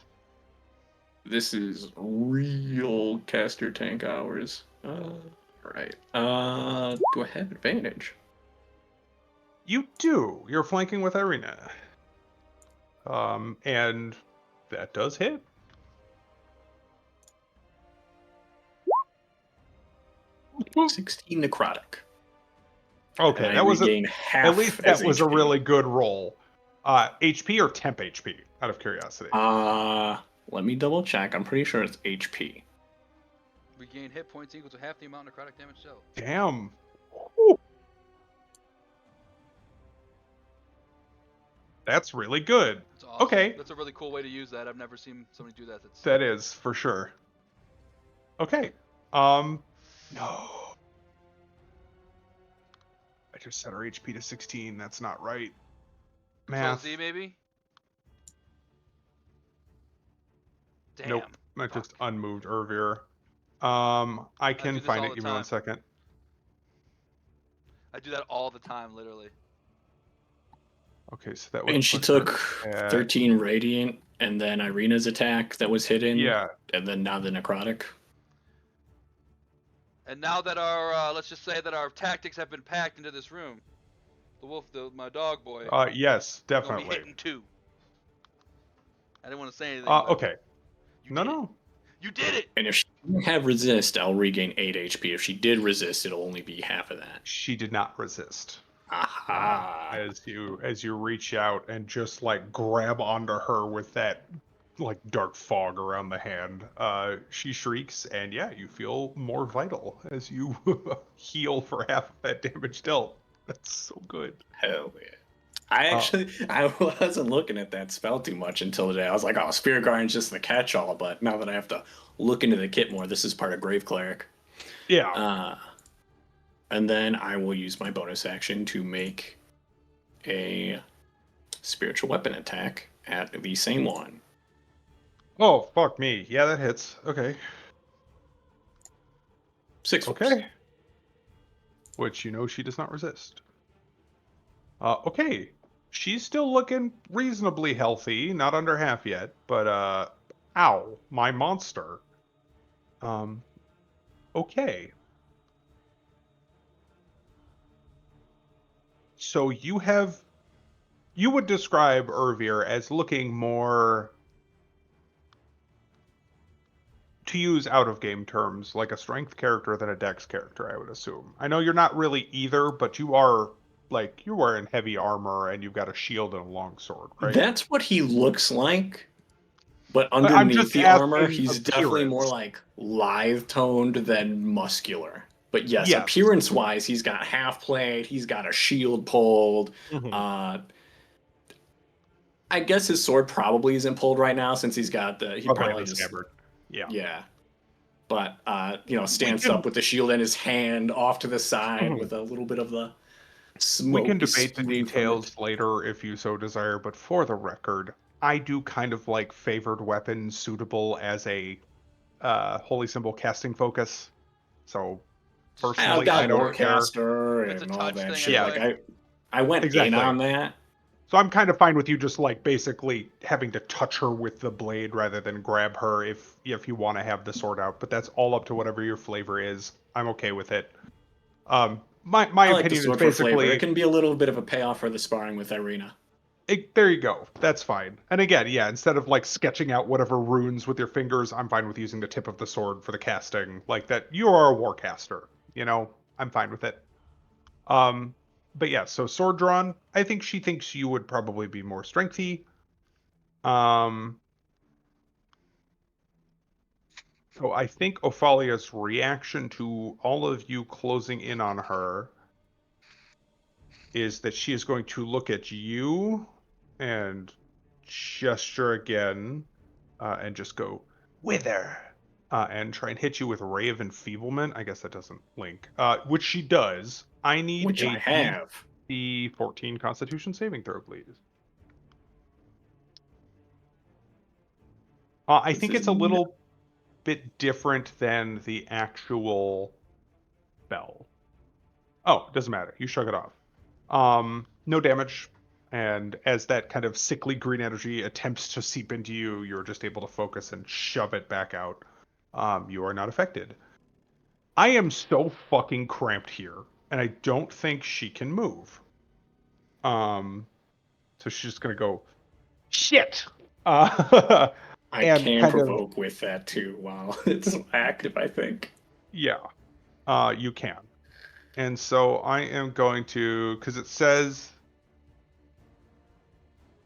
This is real caster tank hours. Right. Do I have advantage? You do. You're flanking with Irina. And that does hit. Woo. 16 necrotic. Okay, And that I was regain half. at least that as was a HP. really good roll. HP or temp HP? Out of curiosity. Let me double check. I'm pretty sure it's HP. Regain hit points equal to half the amount of necrotic damage dealt. Damn. Whew. That's really good. That's awesome. Okay. That's a really cool way to use that. I've never seen somebody do that. That is for sure. Okay. No. I just set our HP to 16. That's not right. Math. Z maybe? Damn. Nope. I just unmoved Ervir. I can do this find all it. the Give me 1 time. second. I do that all the time, literally. Okay, so that was. And she took 13 radiant, and then Irina's attack that was hidden. Yeah. And then now the necrotic. And now that our, let's just say that our tactics have been packed into this room, the wolf, my dog boy, Yes, gonna be definitely. hitting 2. I didn't want to say anything. Okay. you No, did. no. You did it! And if she didn't have resist, I'll regain 8 HP. If she did resist, it'll only be half of that. She did not resist. Aha. As you reach out and just like grab onto her with that like dark fog around the hand, she shrieks, and yeah, you feel more vital as you heal for half of that damage dealt. That's so good. Hell yeah. I wasn't looking at that spell too much until today. I was like, oh, Spirit Guardian's just the catch-all, but now that I have to look into the kit more, this is part of Grave Cleric. Yeah. And then I will use my bonus action to make a spiritual weapon attack at the same one. Oh, fuck me. Yeah, that hits. Okay. 6 force. Okay. Which you know she does not resist. Okay. She's still looking reasonably healthy, not under half yet, but ow, my monster. Okay. So you would describe Ervir as looking more, to use out of game terms, like a strength character than a dex character, I would assume. I know you're not really either, but you are in heavy armor and you've got a shield and a longsword, right? That's what he looks like. But I'm underneath just the armor, asking he's definitely more appearance. like lithe toned than muscular. But yes, Yes. appearance wise, he's got half plate, he's got a shield pulled. Mhm. I guess his sword probably isn't pulled right now since he's got he probably the just scabbard. Yeah. yeah. But stands can- up with the shield in his hand off to the side Mhm. with a little bit of the We smoke can debate the spewing from it. details later if you so desire, but for the record, I do kind of like favored weapons suitable as a holy symbol casting focus. So I've personally, I got don't care. Warcaster It's a and all touch that thing shit. anyway. Like I went in Exactly. on that. So I'm kind of fine with you just like basically having to touch her with the blade rather than grab her if you want to have the sword out. But that's all up to whatever your flavor is. I'm okay with it. My I like the opinion is sword for flavor. It basically can be a little bit of a payoff for the sparring with Irina. there you go. That's fine. And again, yeah, instead of like sketching out whatever runes with your fingers, I'm fine with using the tip of the sword for the casting. Like that, you are a warcaster. I'm fine with it. But yeah, so sword drawn. I think she thinks you would probably be more strengthy. So I think Ophalia's reaction to all of you closing in on her is that she is going to look at you and gesture again, and just go wither, and try and hit you with Ray of Enfeeblement. I guess that doesn't link. Which she does. I need Which I a have. DC 14 Constitution saving throw, please. I think it's a little bit different than the actual spell. Oh, it doesn't matter. You shrug it off. No damage. And as that kind of sickly green energy attempts to seep into you, you're just able to focus and shove it back out. You are not affected. I am so fucking cramped here, and I don't think she can move. So she's just gonna go, shit. I And can kind of, provoke with that too while it's active, I think. yeah, you can. And so I am going to, because it says,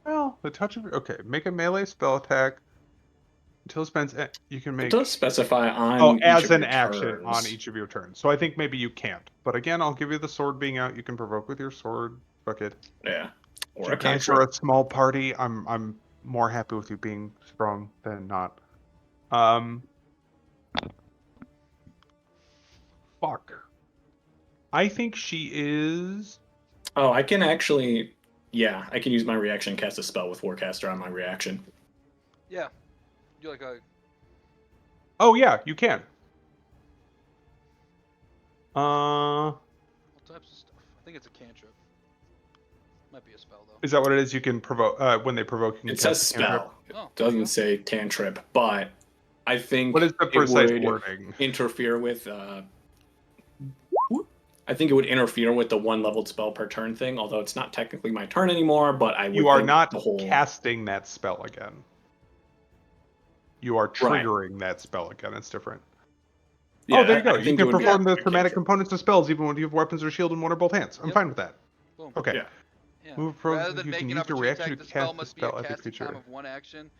well, the touch of, okay, make a melee spell attack until it spends, you can It make, does specify on oh, each as of an your action on turns. each of your turns. So I think maybe you can't. But again, I'll give you the sword being out. You can provoke with your sword. Fuck it. Yeah. Or a You guys are cantrip. a small party. I'm more happy with you being strong than not. Um, fuck. I think she is. Oh, I can actually I can use my reaction and cast a spell with Warcaster on my reaction. Yeah. Do like a Oh yeah, you can. all types of stuff. I think it's a cantrip. Might be a spell though. Is that what it is? You can provoke when they provoke. You can It cast says a cantrip? spell. It Oh, there you go. doesn't say cantrip, but I think What is the it precise would wording? interfere with I think it would interfere with the one leveled spell per turn thing, although it's not technically my turn anymore, but I would You are think not the whole casting that spell again. You are triggering that spell again. It's different. Yeah, Oh, there you go. I You think it can would be perform the a thematic cantrip. components of spells even when you have weapons or shield in one or both hands. I'm Yep. fine with that. Boom. Okay. Yeah. Yeah. Move Rather from than you can making an use your opportunity reaction attack, to the spell cast the must be a spell at the casting time creature. of one action.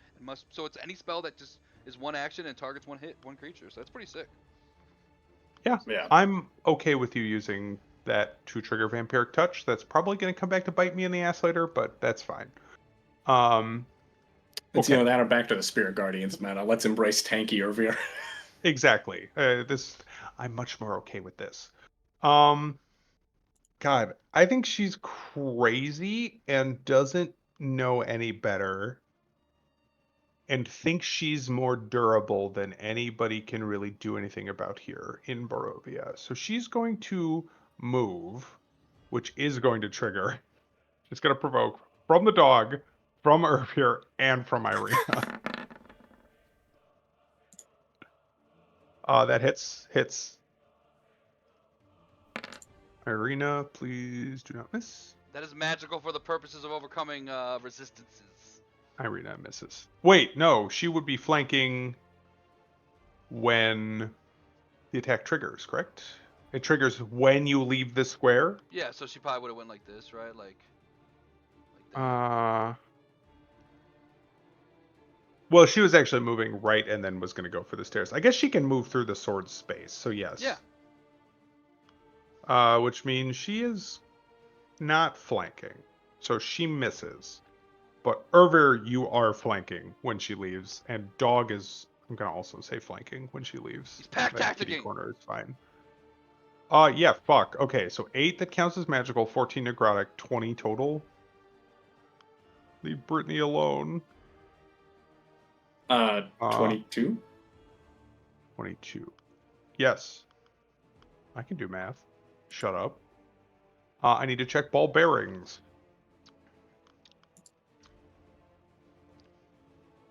So it's any spell that just is one action and targets one creature. So that's pretty sick. Yeah. Yeah. I'm okay with you using that to trigger vampiric touch. That's probably going to come back to bite me in the ass later, but that's fine. It's Okay. that or back to the Spirit Guardians meta. Let's embrace tanky Irvir. Exactly. I'm much more okay with this. God, I think she's crazy and doesn't know any better and thinks she's more durable than anybody can really do anything about here in Barovia. So she's going to move, which is going to trigger. It's going to provoke from the dog, from Irvir, and from Irina. That hits. Irina, please do not miss. That is magical for the purposes of overcoming resistances. Irina misses. Wait, no, she would be flanking when the attack triggers, correct? It triggers when you leave the square. Yeah, so she probably would have went like this, right? Like that. Well, she was actually moving right and then was going to go for the stairs. I guess she can move through the sword space, so yes. Yeah. Which means she is not flanking, so she misses. But Irvir, you are flanking when she leaves, and Dog is, I'm going to also say flanking when she leaves. He's pack That kitty tacticking. corner is fine. Yeah, fuck. Okay, so 8 that counts as magical, 14 necrotic, 20 total. Leave Brittany alone. 22? 22. Yes. I can do math. Shut up. I need to check ball bearings.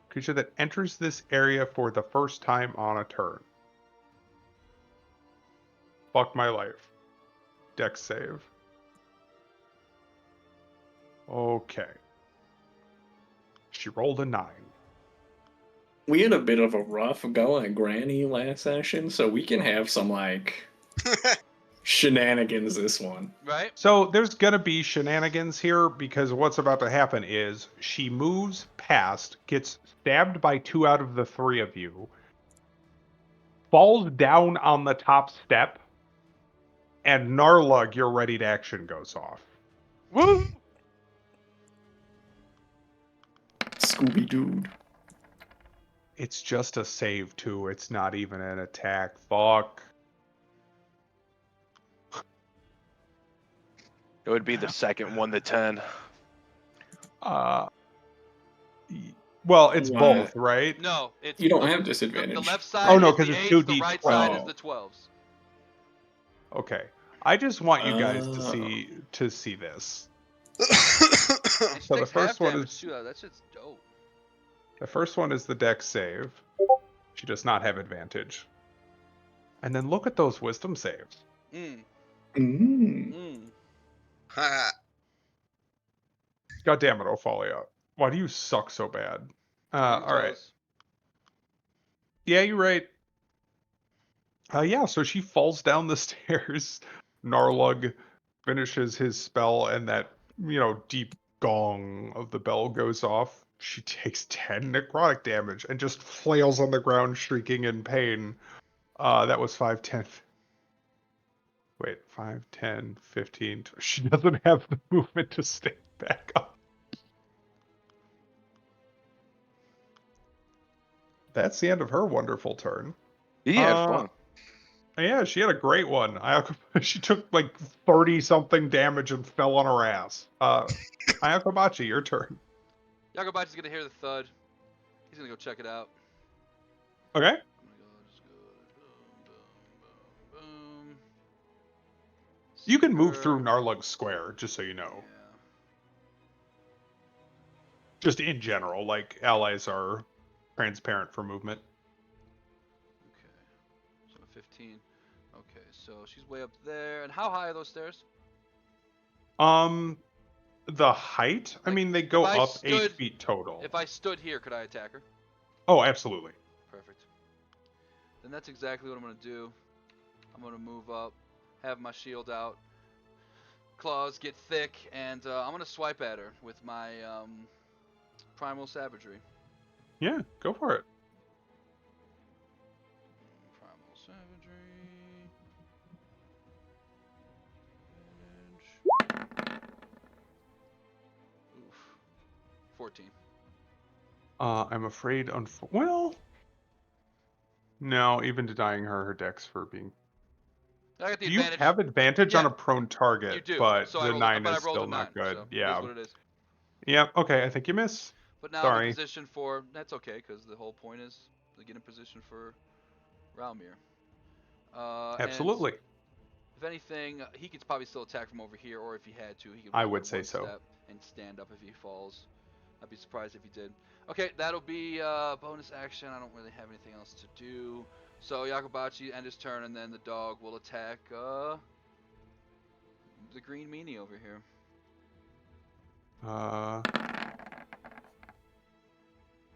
Creature that enters this area for the first time on a turn. Fuck my life. Dex save. Okay. She rolled a 9. We had a bit of a rough go at Granny last session, so we can have some, shenanigans this one. Right? So there's gonna be shenanigans here because what's about to happen is she moves past, gets stabbed by 2 out of the 3 of you, falls down on the top step, and Narlug, your ready to action goes off. Woo! Scooby Dude. It's just a save too. It's not even an attack. Fuck. It would be the second 1 to 10. Uh, well, it's Why? both, right? No, it's You don't the, have the disadvantage. left Oh side no, is because the it's 8s, the right side is 2d12. the 12s. Okay, I just want you guys to Oh. see this. And she So the takes first half one damage is too. That shit's dope. the first one is the dex save. She does not have advantage. And then look at those wisdom saves. Mm. Mm. Mm. Ha. God damn it, Ophalia. Why do you suck so bad? Saving All right. throws. Yeah, you're right. Yeah, so she falls down the stairs. Narlug finishes his spell, and that, deep gong of the bell goes off. She takes 10 necrotic damage and just flails on the ground, shrieking in pain. That was 5, 10. Wait, 5, 10, 15. She doesn't have the movement to stand back up. That's the end of her wonderful turn. He had fun. Yeah, she had a great one. She took like 30 something damage and fell on her ass. Ayakobachi, your turn. Yagobachi's gonna hear the thud. He's gonna go check it out. Okay. I'm gonna just go boom, boom, boom, boom. You can move Seeker. through Narlug Square, just so you know. Yeah. Just in general, like allies are transparent for movement. Okay. So 15. Okay, so she's way up there. And how high are those stairs? The height, I Like, mean, they if go I up 8 stood- feet total. If I stood here, could I attack her? Oh, absolutely. then that's exactly what I'm gonna do. I'm gonna move up, have my shield out, claws get thick, and I'm gonna swipe at her with my primal savagery. Yeah, go for it. Primal savagery. Advantage. Oof. 14. I'm afraid, well, no, even denying her dex for being. I got the Do you advantage. have advantage on Yeah, a prone target? you do. But So the 9 I is rolled a still 9, not good. so it is Yeah. what it is. Yeah. Okay, I think you miss. But now I'm in Sorry. position for. That's okay, because the whole point is to get in position for Ralmir. And Absolutely. if anything, he could probably still attack from over here, or if he had to, he could I walk would up say one so. step and stand up if he falls. I'd be surprised if he did. Okay, that'll be bonus action. I don't really have anything else to do. So Yakubachi end his turn, and then the dog will attack the green meanie over here.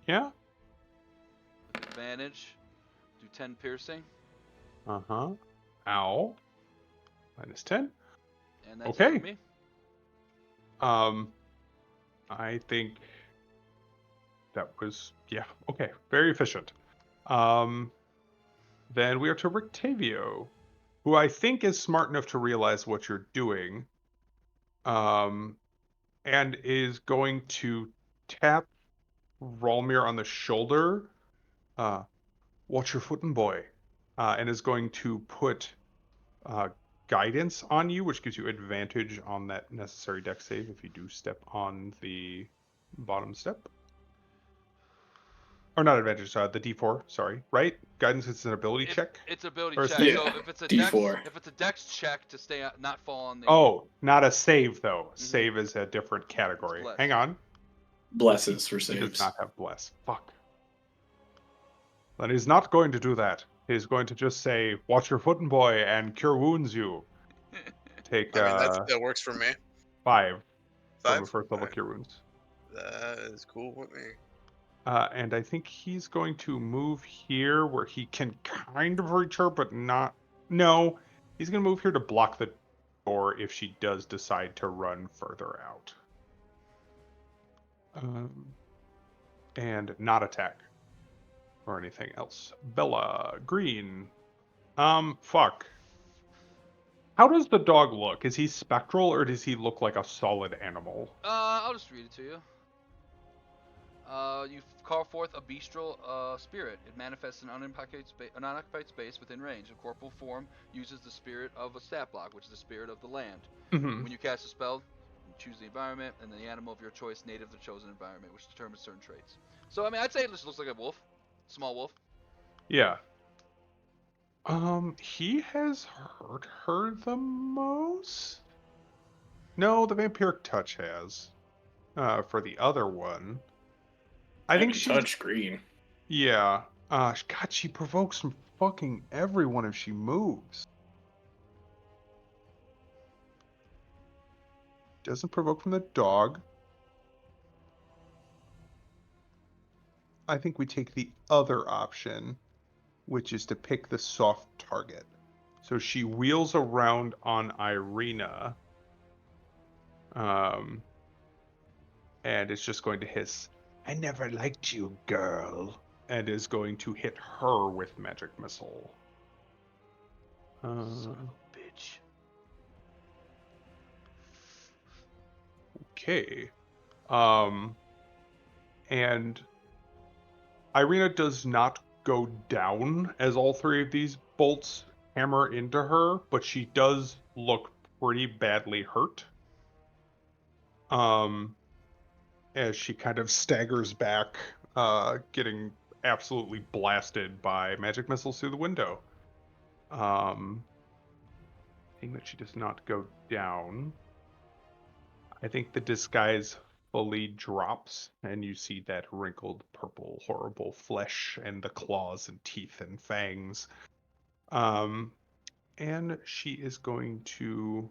Yeah. With advantage, do 10 piercing, Uh-huh. Ow. -10. and that's it Okay. for me. I think that was, yeah, okay. Very efficient. Then we are to Rictavio, who I think is smart enough to realize what you're doing. And is going to tap Ralmir on the shoulder. Watch your footin', boy. And is going to put guidance on you, which gives you advantage on that necessary dex save if you do step on the bottom step. Or not advantage, the D4, sorry. Right? Guidance is an ability check? It's ability Or a check. save? So if it's a D4. dex check to stay not fall on the. Oh, not a save, though. Mhm. Save is a different category. Bless. Hang on. Blesses for He does saves. not have bless. Fuck. Then he's not going to do that. He's going to just say, watch your footin', boy, and cure wounds you. Take I mean, that works for me. 5 from a 5? first level Alright. cure wounds. That is cool with me. And I think he's going to move here where he can kind of reach her, but not. No, he's going to move here to block the door if she does decide to run further out. And not attack or anything else. Bella, green. Fuck. How does the dog look? Is he spectral or does he look like a solid animal? I'll just read it to you. You call forth a bestial spirit. It manifests in an unoccupied space within range. A corporal form uses the spirit of a stat block, which is the spirit of the land. Mm-hmm. When you cast a spell, you choose the environment and the animal of your choice native to the chosen environment, which determines certain traits. So, I mean, I'd say it just looks like a wolf. Small wolf. Yeah. He has hurt her the most? No, the vampiric touch has. For the other one. I think Heavy she's. touch green. Yeah. God, she provokes from fucking everyone if she moves. Doesn't provoke from the dog. I think we take the other option, which is to pick the soft target. So she wheels around on Irina. And it's just going to hiss, I never liked you, girl. And is going to hit her with magic missile. Son of a bitch. Okay. And Irina does not go down as all 3 of these bolts hammer into her, but she does look pretty badly hurt. As she kind of staggers back, getting absolutely blasted by magic missiles through the window. Seeing that she does not go down, I think the disguise fully drops, and you see that wrinkled purple, horrible flesh and the claws and teeth and fangs. And she is going to,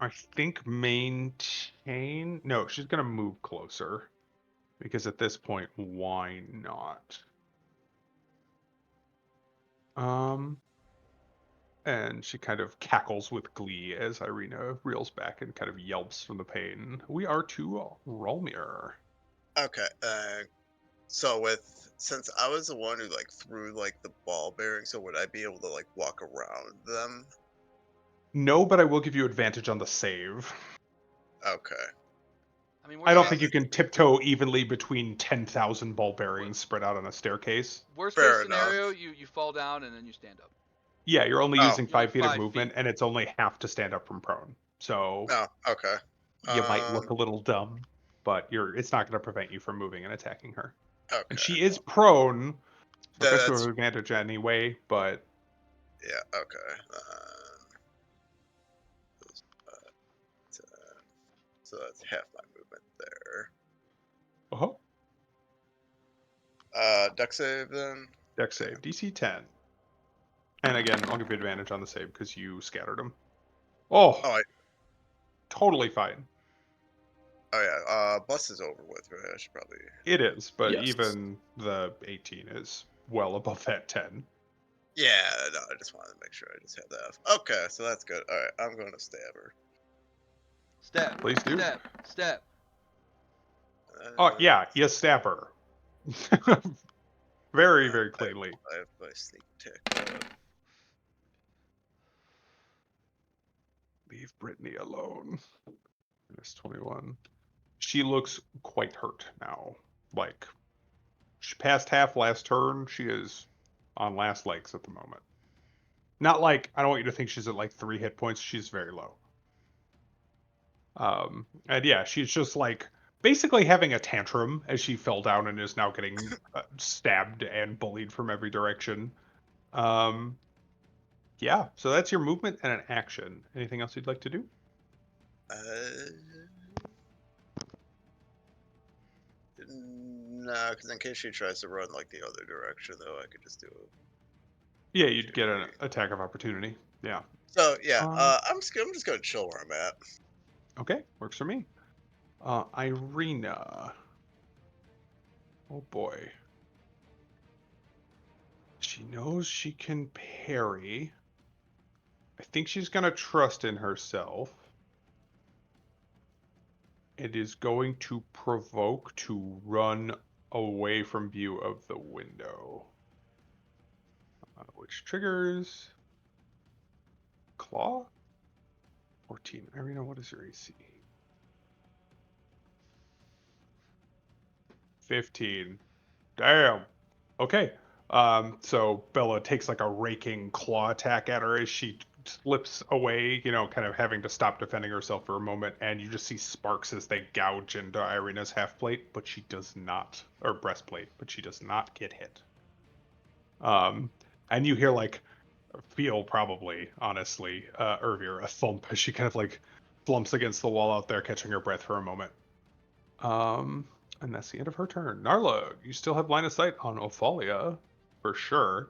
I think, maintain. No, she's going to move closer Because at this point, why not? And she kind of cackles with glee as Irina reels back and kind of yelps from the pain. We are to Rolmir. Okay. So since I was the one who like threw like the ball bearing, so would I be able to like walk around them? No, but I will give you advantage on the save. Okay. I mean, I don't worst think case, you can tiptoe evenly between 10,000 ball bearings spread out on a staircase. worst Fair case scenario, enough. you fall down and then you stand up. Yeah, you're only Oh. using You're only 5 feet of 5 movement, feet. and it's only half to stand up from prone. So Oh. Okay. you might look a little dumb, but it's not going to prevent you from moving and attacking her. And Okay. she is prone, so I guess you That's have advantage anyway, but yeah. Okay. So that's half my movement there. oh, Deck save then. deck save, DC 10. And again, I'll give you advantage on the save because you scattered him. Oh, Oh, totally fine. yeah. Bus is over with, right? I should probably. It is, but Yes. even the 18 is well above that 10. Yeah. No, I just wanted to make sure I just had that. Okay, so that's good. All right, I'm going to stab her. Stab. Please do. Stab. Stab. Oh, yeah, you stab her. Very, very I cleanly. have my sneak attack. Leave Brittany alone. Minus 21. She looks quite hurt now. Like, she passed half last turn. She is on last legs at the moment. Not like, I don't want you to think she's at like 3 hit points. She's very low. And yeah, she's just like basically having a tantrum as she fell down and is now getting stabbed and bullied from every direction. Yeah, so that's your movement and an action. Anything else you'd like to do? No, because in case she tries to run like the other direction, though, I could just do it. Yeah, you'd get an attack of opportunity. Yeah. So yeah, Um, I'm just gonna chill where I'm at. Okay, works for me. Irina. Oh boy. She knows she can parry. I think she's gonna trust in herself. It is going to provoke to run away from view of the window. Which triggers Claw? 14. Irina, what is your AC? 15. Damn. Okay. So Bella takes like a raking claw attack at her as she slips away, kind of having to stop defending herself for a moment, and you just see sparks as they gouge into Irina's half plate, but she does not, or breastplate, but she does not get hit. And you hear feel probably, honestly, Ervir, a thump as she kind of like flumps against the wall out there, catching her breath for a moment. And that's the end of her turn. Narla, you still have line of sight on Ophalia, for sure.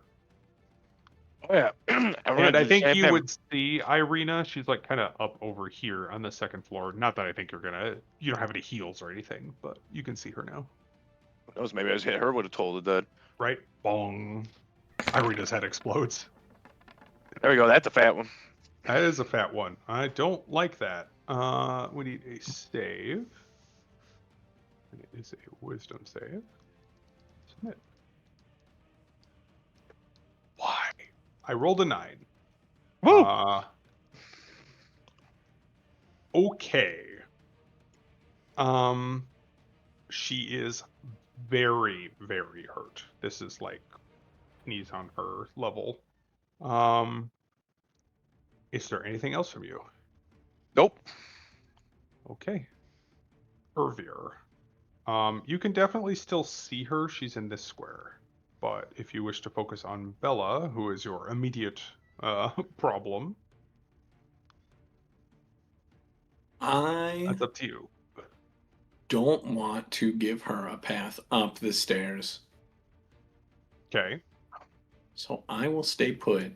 Oh yeah. And I think stab you him. would see Irina. She's like kind of up over here on the second floor. Not that I think you don't have any heals or anything, but you can see her now. Who knows? Maybe I just hit her with a toll of that. Right? Bong. Irina's head explodes. There we go. That's a fat one. That is a fat one. I don't like that. We need a save. And it is a wisdom save. Submit. Why? I rolled a 9. Woo! Okay. She is very, very hurt. This is like knees on her level. Is there anything else from you? Nope. Okay. Ervir. You can definitely still see her. She's in this square. But if you wish to focus on Bella, who is your immediate problem, I that's up to you. don't want to give her a path up the stairs, Okay. so I will stay put.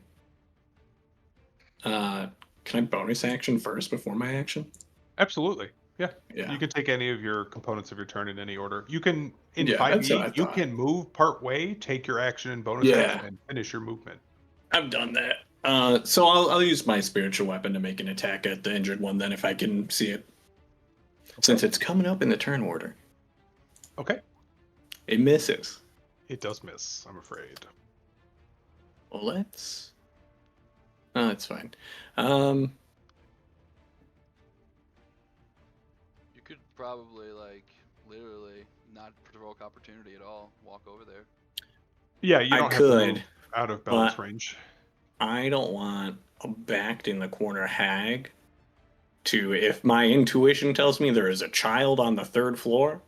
Can I bonus action first before my action? Absolutely. Yeah. Yeah. You can take any of your components of your turn in any order. You can in Yeah, that's what I 5e, you thought. can move part way, take your action and bonus Yeah. action, and finish your movement. I've done that. So I'll use my spiritual weapon to make an attack at the injured one then if I can see it. Since it's coming up in the turn order. Okay. It misses. It does miss, I'm afraid. Well, let's... Oh, that's fine. Um, You could probably, like, literally not provoke opportunity at all. Walk over there. Yeah, you I don't have to could, move out of Bella's but- range. I don't want a backed in the corner hag to, if my intuition tells me there is a child on the 3rd floor,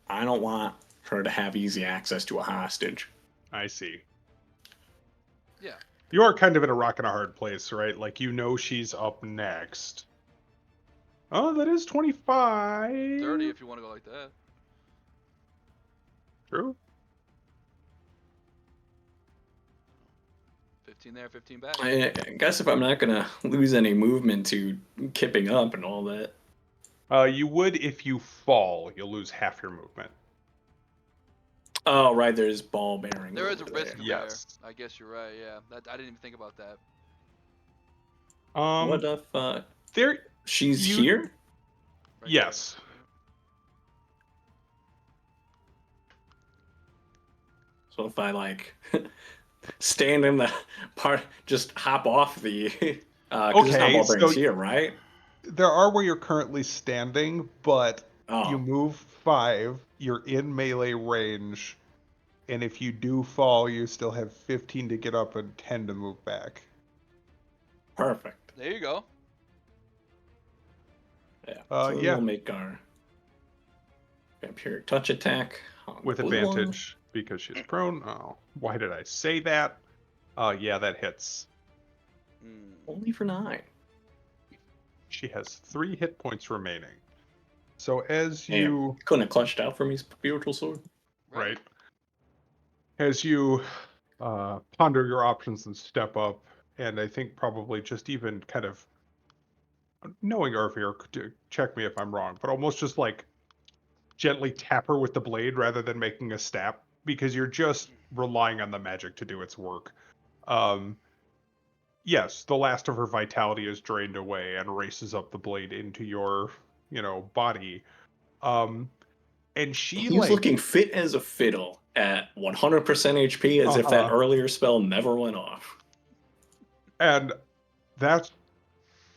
I don't want her to have easy access to a hostage. I see. Yeah. You are kind of in a rock and a hard place, right? Like, you know she's up next. Oh, that is 25. 30 if you want to go like that. True. 15 there, 15 back. I guess if I'm not going to lose any movement to kipping up and all that. You would if you fall. You'll lose half your movement. Oh, right, there's ball bearing. There is a over risk there. Yes. there. I guess you're right, yeah. I didn't even think about that. What if there she's you- here? Right yes. there. So if I like stand in the part, just hop off the, because it's not Okay, ball bearings so- here, right? There are where you're currently standing, but you Oh, move 5, you're in melee range, and if you do fall, you still have 15 to get up and 10 to move back. perfect. There you go. Yeah. Uh, So yeah. we'll make our vampiric touch attack on the With blue one. advantage, because she's prone. Oh, why did I say that? Yeah, that hits. Hmm. Only for 9. She has 3 hit points remaining. So as Damn. you... Couldn't have clutched out for me, spiritual sword. Right. As you ponder your options and step up, and I think probably just even kind of knowing Irvir, check me if I'm wrong, but almost just like gently tap her with the blade rather than making a stab, because you're just relying on the magic to do its work. Yes, the last of her vitality is drained away and races up the blade into your, body. And she He was looking fit as a fiddle at 100% HP, as if that earlier spell never went off. And that's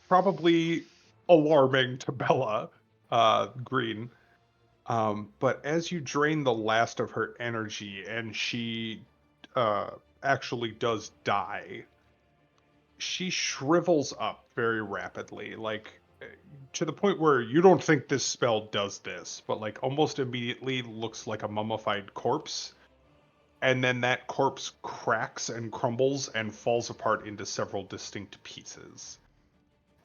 probably alarming to Bella, Green. But as you drain the last of her energy and she actually does die, she shrivels up very rapidly, like to the point where you don't think this spell does this, but like almost immediately looks like a mummified corpse. And then that corpse cracks and crumbles and falls apart into several distinct pieces.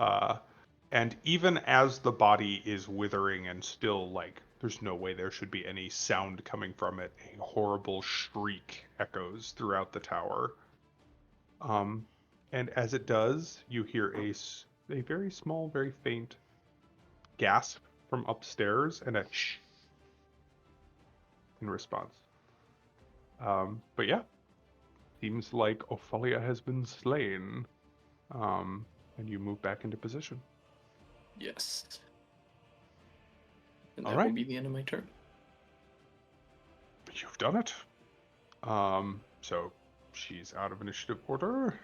And even as the body is withering and still, like, there's no way there should be any sound coming from it, a horrible shriek echoes throughout the tower. And as it does, you hear a very small, very faint gasp from upstairs and a shh in response. But yeah, seems like Ophalia has been slain. And you move back into position. Yes. And All that right. will be the end of my turn. You've done it. So she's out of initiative order.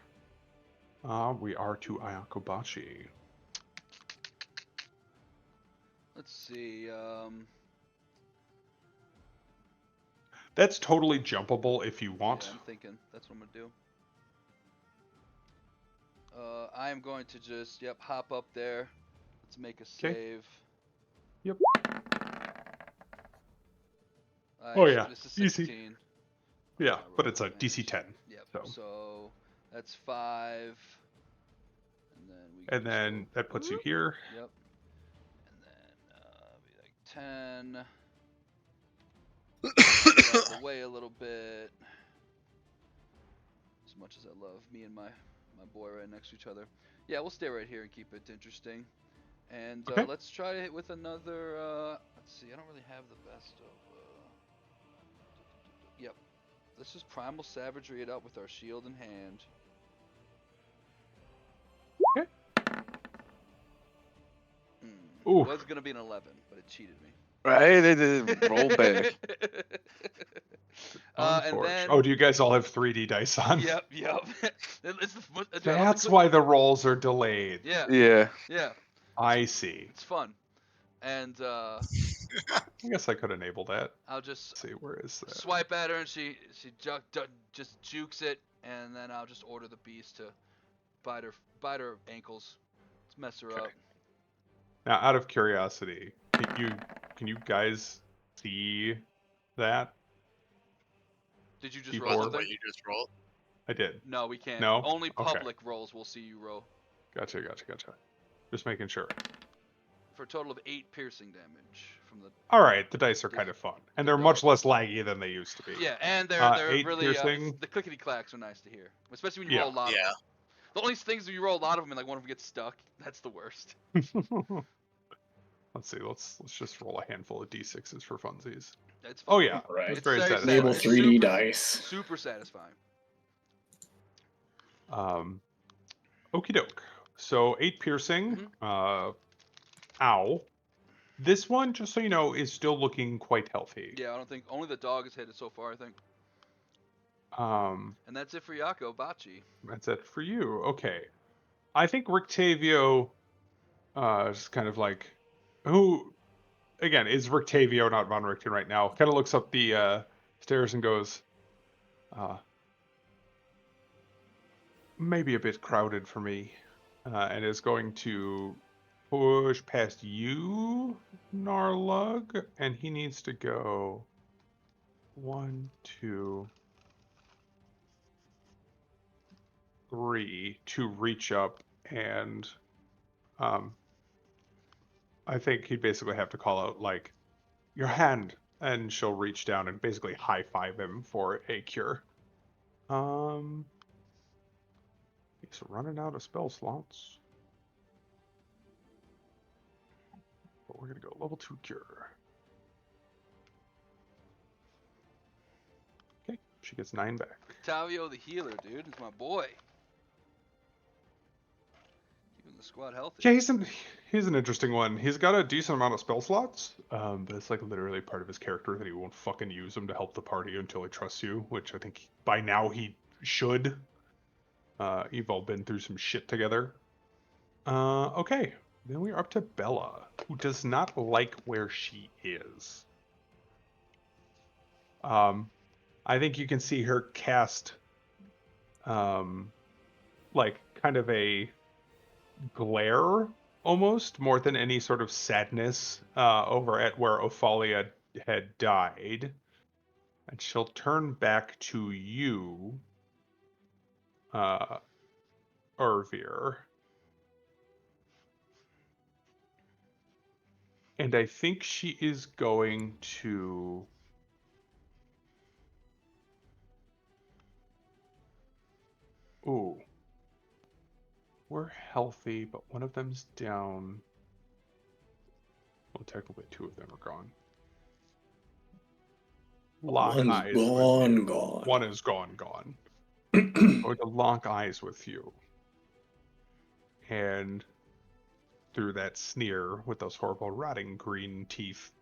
We are to Ayakobachi. Let's see. That's totally jumpable if you want. Yeah, I'm thinking that's what I'm gonna do. I am going to just hop up there. Let's make a 'Kay. save. Yep. Oh yeah, This is easy. 16. Yeah, I but rolled it's a DC advantage. 10. Yep. So. So that's 5. And then we And can just then go, that puts you whoop. here. Yep. And then be like 10. Get out of the way a little bit. As much as I love me and my boy right next to each other. Yeah, we'll stay right here and keep it interesting. And Okay. let's try it with another. Let's see. I don't really have the best of. Yep. Let's just primal savagery it up with our shield in hand. Okay. It Ooh. was gonna be an 11, but it cheated me. Right? They did roll back. And Unfortunate. then. Oh, do you guys all have 3D dice on? Yep. it's the, I love the That's why the rolls are delayed. Yeah. Yeah. Yeah. I see. It's fun. And I guess I could enable that. I'll just Let's see, where is that? swipe at her, and she just jukes it, and then I'll just order the beast to bite her ankles. Let's mess her Okay. up. Now, out of curiosity, can you guys see that? Did you just Keyboard. roll Was it something? what you just rolled? I did. No, we can't. No? Only Okay. public rolls will see you roll. Gotcha. Just making sure. For a total of 8 piercing damage from the. All right, the dice are Yeah. kind of fun, and The they're much dog. less laggy than they used to be. Yeah, and they're 8 really piercing. the clickety clacks are nice to hear, especially when you Yeah. roll a lot of Yeah. them. The only things when you roll a lot of them and like one of them gets stuck, that's the worst. Let's see. Let's just roll a handful of d6s for funsies. It's fun. Oh yeah, Right. it's It's very very satisfying. Enable satisfying. 3D Super- dice. Super satisfying. Okie doke. So 8 piercing. Mhm. Ow. This one, just so you know, is still looking quite healthy. Yeah, I don't think only the dog has hit it so far. I think. Um, And that's it for Yako Bachi. that's it for you. Okay. I think Rictavio, is kind of like, who, again, is Rictavio, not Von Richten right now, kind of looks up the stairs and goes, maybe a bit crowded for me, and is going to push past you, Narlug, and he needs to go 1, 2, 3 to reach up, and I think he'd basically have to call out like your hand, and she'll reach down and basically high five him for a cure. He's running out of spell slots, but we're gonna go level 2 cure. Okay, she gets 9 back. Tavio the healer, dude, is my boy. Keeping the squad healthy. Yeah, he's an interesting one. He's got a decent amount of spell slots, but it's like literally part of his character that he won't fucking use them to help the party until he trusts you, which I think by now he should. You've all been through some shit together. Okay, then we're up to Bella, who does not like where she is. I think you can see her cast, like kind of a glare almost more than any sort of sadness over at where Ophalia had died, and she'll turn back to you, Irvir. And I think she is going to ooh. We're healthy, but one of them's down. Well, technically 2 of them are gone. Lock One's eyes with gone, you. gone. One is gone. Going to lock eyes with you. And through that sneer with those horrible rotting green teeth,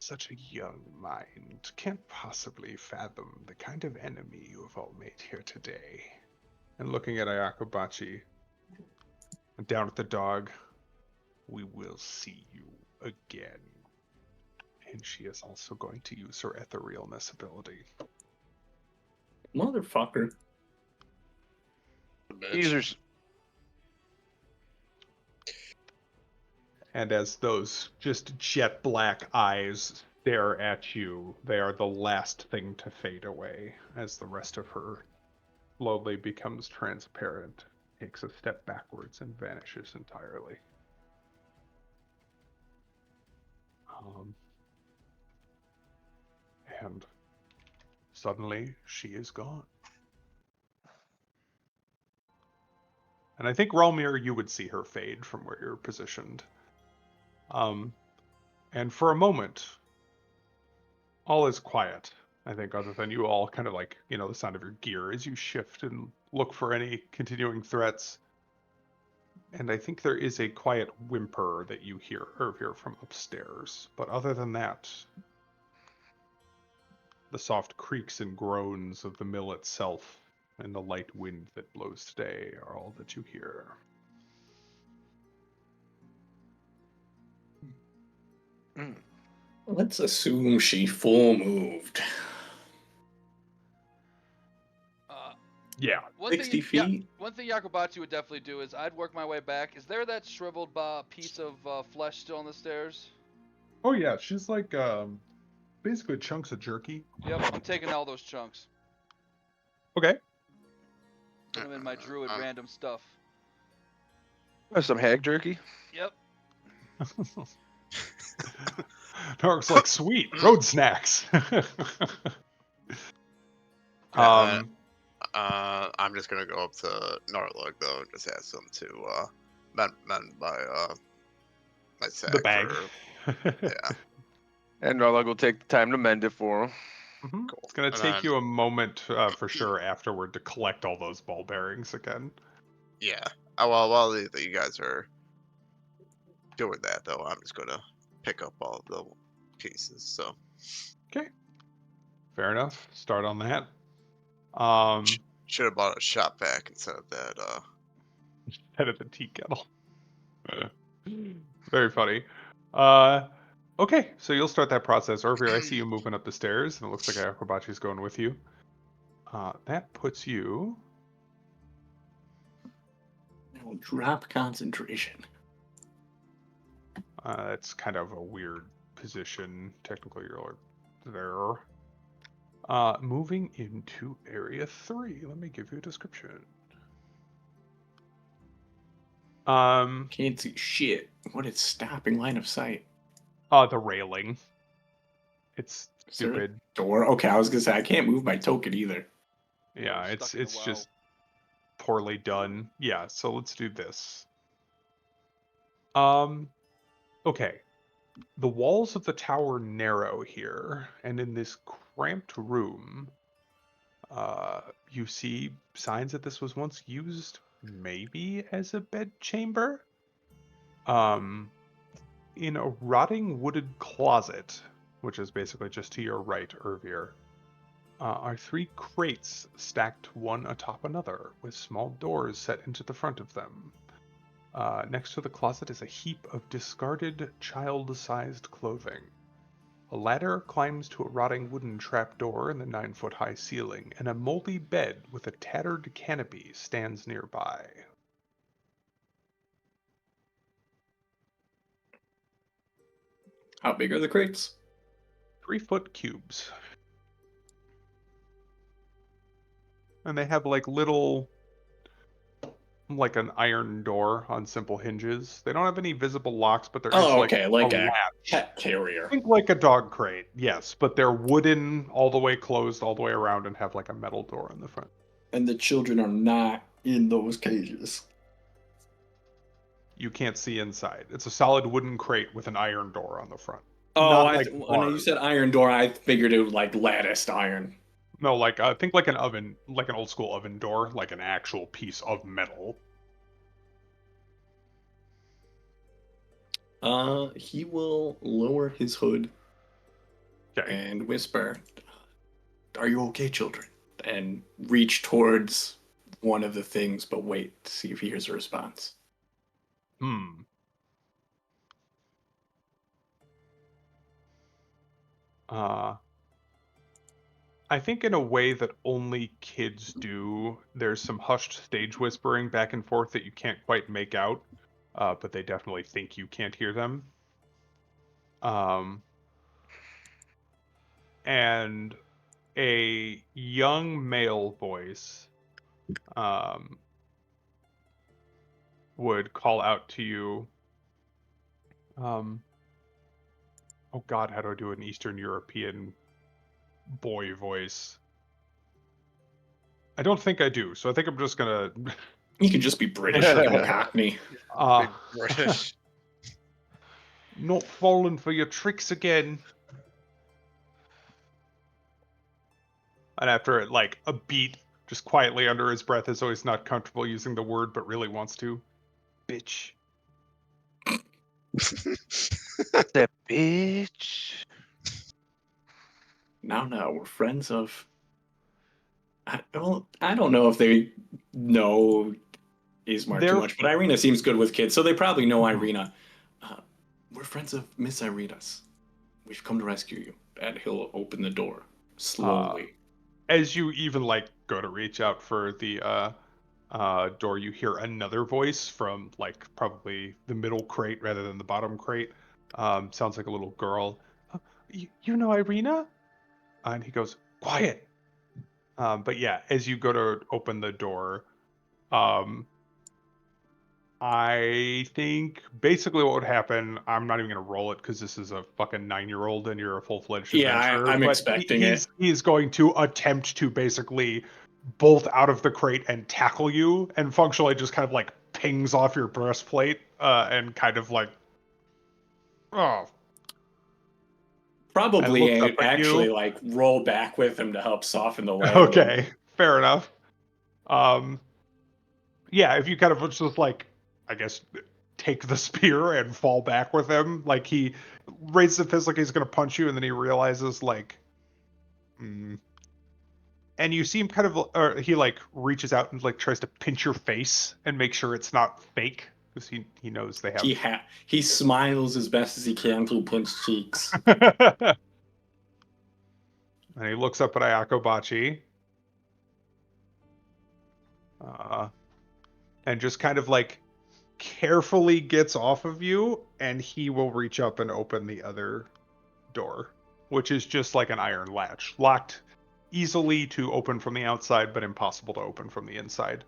such a young mind can't possibly fathom the kind of enemy you have all made here today. And looking at Ayakobachi, and down at the dog, we will see you again. And she is also going to use her etherealness ability. Motherfucker. Users. And as those just jet black eyes stare at you, they are the last thing to fade away as the rest of her slowly becomes transparent, takes a step backwards, and vanishes entirely. And suddenly she is gone. And I think Relmir, you would see her fade from where you're positioned. And for a moment, all is quiet. I think, other than you all kind of like, the sound of your gear as you shift and look for any continuing threats. And I think there is a quiet whimper that you hear from upstairs. But other than that, the soft creaks and groans of the mill itself and the light wind that blows today are all that you hear. Mm. Let's assume she full moved. Yeah. 60 feet? One thing Yakubachi would definitely do is I'd work my way back. Is there that shriveled piece of flesh still on the stairs? Oh yeah, she's like basically chunks of jerky. Yep, I'm taking all those chunks. Okay. Put them in my druid Um, random stuff. Some hag jerky. Yep. Nark's like, sweet, road snacks. Yeah, I'm just gonna go up to Narlug though and just ask them to mend my sack the bag. yeah, And Narlag will take the time to mend it for him. cool. It's going to And take then, you a moment for sure afterward to collect all those ball bearings again. yeah. While you guys are doing that though, I'm just gonna pick up all the pieces. So Okay. Fair enough. Start on that. should have bought a shop vac instead of that. Head of the tea kettle. Very funny. Okay, so you'll start that process. Orvir, I see you moving up the stairs, and it looks like Akabachi's going with you. That puts you... Now drop concentration. That's kind of a weird position. Technically, you're there. Moving into Area 3. Let me give you a description. Can't see shit. What is stopping line of sight? The railing. It's Is there a stupid. door? Okay, I was gonna say I can't move my token either. Yeah, We're it's stuck in a well. just poorly done. Yeah, so let's do this. Okay. The walls of the tower narrow here, and in this cramped room, you see signs that this was once used maybe as a bedchamber. In a rotting wooded closet, which is basically just to your right, Ervir, are 3 crates stacked one atop another, with small doors set into the front of them. Next to the closet is a heap of discarded child-sized clothing. A ladder climbs to a rotting wooden trapdoor in the 9-foot-high ceiling, and a moldy bed with a tattered canopy stands nearby. How big are the crates? 3-foot cubes. And they have like little, like an iron door on simple hinges. They don't have any visible locks, but there is Oh, like okay, like a a latch. pet carrier. Think like a dog crate, yes, but they're wooden, all the way closed, all the way around, and have like a metal door in the front. And the children are not in those cages. You can't see inside. It's a solid wooden crate with an iron door on the front. Oh, Not like when you bars. said iron door, I figured it was like latticed iron. No, like think like an oven, like an old school oven door, like an actual piece of metal. He will lower his hood Okay. and whisper, "Are you okay, children?" And reach towards one of the things, but wait to see if he hears a response. Hmm. I think in a way that only kids do, there's some hushed stage whispering back and forth that you can't quite make out, but they definitely think you can't hear them. And a young male voice would call out to you. Oh God, how do I do an Eastern European boy voice? I don't think I do, so I think I'm just gonna You could just be British or go Cockney. Big British. Not falling for your tricks again. And after it, like a beat, just quietly under his breath, is always not comfortable using the word, but really wants to. Bitch. That bitch. Now we're friends of. I don't know if they know Ismar too They're- much, but Irina seems good with kids, so they probably know Irina. We're friends of Miss Irina's. We've come to rescue you. And he'll open the door slowly. As you even like go to reach out for the door, you hear another voice from like probably the middle crate rather than the bottom crate. Sounds like a little girl. You know Irina? And he goes, quiet. But yeah, as you go to open the door, I think basically what would happen, I'm not even going to roll it because this is a fucking 9-year-old and you're a full-fledged Yeah, adventurer. I'm but expecting it. He's going to attempt to basically bolt out of the crate and tackle you, and functionally just kind of like pings off your breastplate and kind of like, oh. Probably looks up at actually you. like roll back with him to help soften the landing. Okay, fair enough. Yeah, if you kind of just like, I guess, take the spear and fall back with him, like he raises the fist like he's gonna punch you, and then he realizes like, and you see him kind of, or he like reaches out and like tries to pinch your face and make sure it's not fake because he knows they have. He smiles as best as he can through pinched cheeks. And he looks up at Ayako Bachi. And just kind of like carefully gets off of you, and he will reach up and open the other door, which is just like an iron latch, locked easily to open from the outside, but impossible to open from the inside.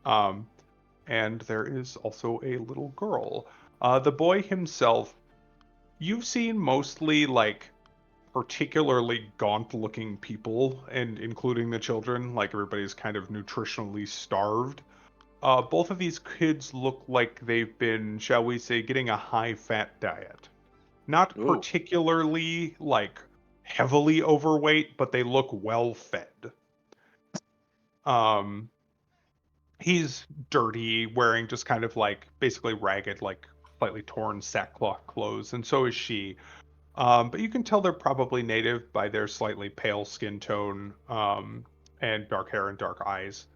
And there is also a little girl. The boy himself, you've seen mostly like particularly gaunt-looking people, and including the children, like everybody's kind of nutritionally starved. Both of these kids look like they've been, shall we say, getting a high-fat diet. Not Ooh. particularly, like, heavily overweight, but they look well-fed. He's dirty, wearing just kind of, like, basically ragged, like, slightly torn sackcloth clothes, and so is she. But you can tell they're probably native by their slightly pale skin tone, and dark hair and dark eyes.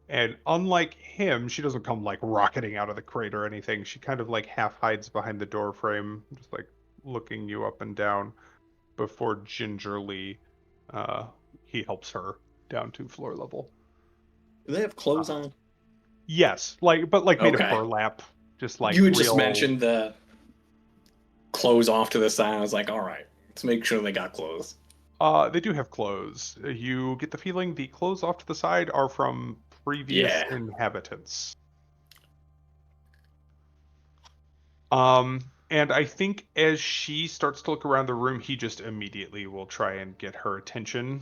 And unlike him, she doesn't come like rocketing out of the crate or anything. She kind of like half hides behind the door frame, just like looking you up and down before gingerly he helps her down to floor level. Do they have clothes on? Yes, like but like made of Okay. burlap, just like You had real... just mentioned the clothes off to the side. I was like, all right, let's make sure they got clothes. They do have clothes. You get the feeling the clothes off to the side are from previous inhabitants. And I think as she starts to look around the room, he just immediately will try and get her attention,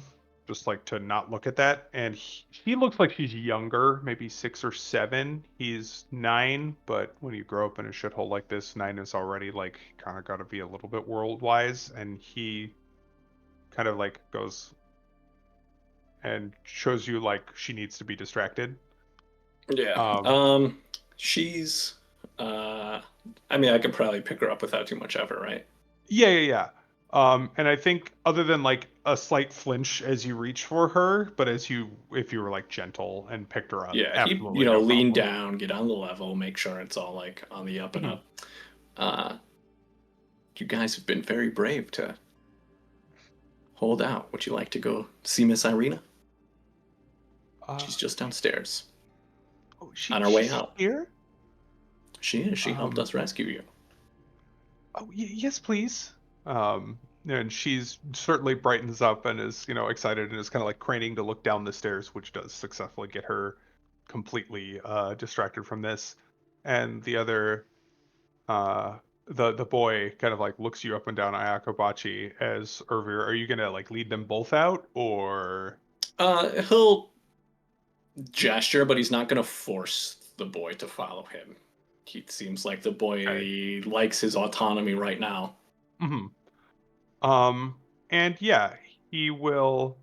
just like to not look at that. And she looks like she's younger, maybe 6 or 7. He's 9, but when you grow up in a shithole like this, 9 is already like kind of got to be a little bit world wise. And he kind of like goes and shows you like she needs to be distracted. Yeah. She's I mean, I could probably pick her up without too much effort, right? Yeah. And I think other than like a slight flinch as you reach for her, but if you were like gentle and picked her up, Yeah, absolutely he no lean problem. down, get on the level, make sure it's all like on the up and up. You guys have been very brave to hold out. Would you like to go see Miss Irina? She's just downstairs. On her way out. Here? She is. She helped us rescue you. Oh, yes, please. And she's certainly brightens up and is, excited and is kind of like craning to look down the stairs, which does successfully get her completely distracted from this. And the other, the boy kind of like looks you up and down Ayakobachi as Irvir. Are you gonna like lead them both out, or? He'll gesture, but he's not going to force the boy to follow him. He seems like the boy likes his autonomy right now. Mm-hmm. And yeah, he will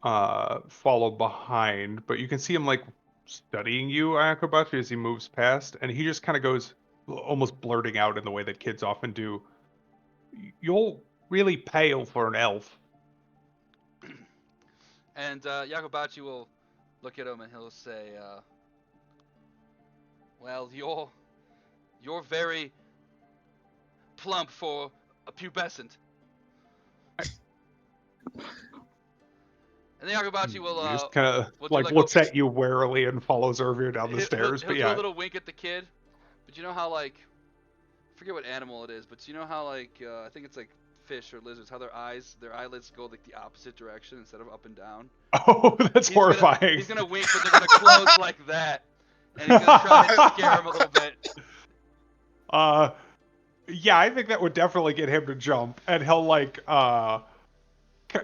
follow behind, but you can see him like studying you, Ayakobachi, as he moves past, and he just kind of goes almost blurting out in the way that kids often do. You're really pale for an elf. And Yakobachi will look at him and he'll say, "Well, you're very plump for a pubescent." And then Yakobachi He just kind of will do like like looks at you warily and follows Ervir down the stairs. he'll But do a yeah, little wink at the kid. But you know how like I forget what animal it is, but you know how like I think it's like fish or lizards, how their eyelids go like the opposite direction instead of up and down. oh, that's horrifying. He's gonna wink, but they're gonna close like that, and he's gonna try and scare him a little bit. Yeah, I think that would definitely get him to jump, and he'll like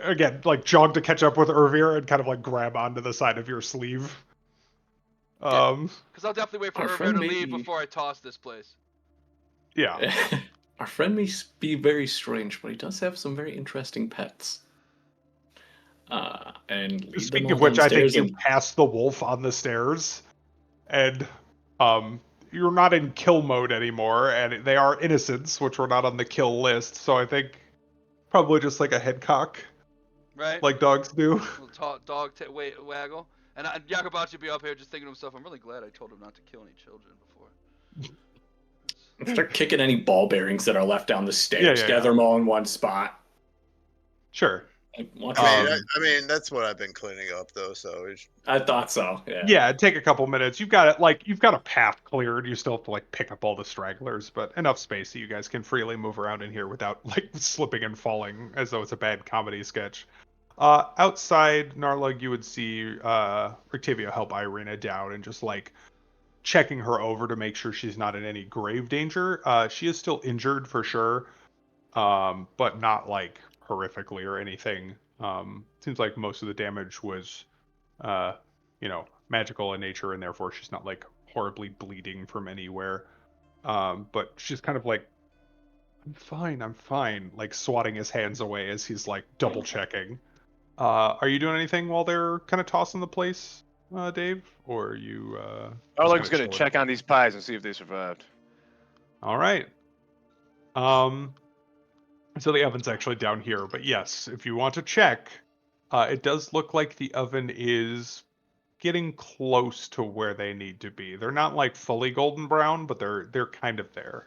again like jog to catch up with Ervir and kind of like grab onto the side of your sleeve. Because I'll definitely wait for Our Ervir friend to may leave be- before I toss this place. Yeah. Our friend may be very strange, but he does have some very interesting pets. And lead them Speaking all of which, I think downstairs you and pass the wolf on the stairs, and you're not in kill mode anymore, and they are innocents, which were not on the kill list. So I think probably just like a head cock, Right? like dogs do. Little dog waggle. And Yakobachi be up here just thinking to himself, I'm really glad I told him not to kill any children before. start kicking any ball bearings that are left down the stairs. Yeah. Gather them all in one spot. Sure. Watch I mean, that's what I've been cleaning up though. So I thought so. Yeah. Yeah, it'd take a couple minutes. You've got it like you've got a path cleared. You still have to like pick up all the stragglers, but enough space that you guys can freely move around in here without like slipping and falling as though it's a bad comedy sketch. Outside Narlug, you would see Rictavio help Irina down and just like checking her over to make sure she's not in any grave danger. She is still injured for sure, but not like horrifically or anything. Seems like most of the damage was uh, magical in nature, and therefore she's not like horribly bleeding from anywhere. But she's kind of like, I'm fine, like swatting his hands away as he's like double checking. Are you doing anything while they're kind of tossing the place, Dave? Or are you Arlug's gonna chilling? check on these pies and see if they survived. All right. So the oven's actually down here, but yes, if you want to check, it does look like the oven is getting close to where they need to be. They're not like fully golden brown, but they're kind of there.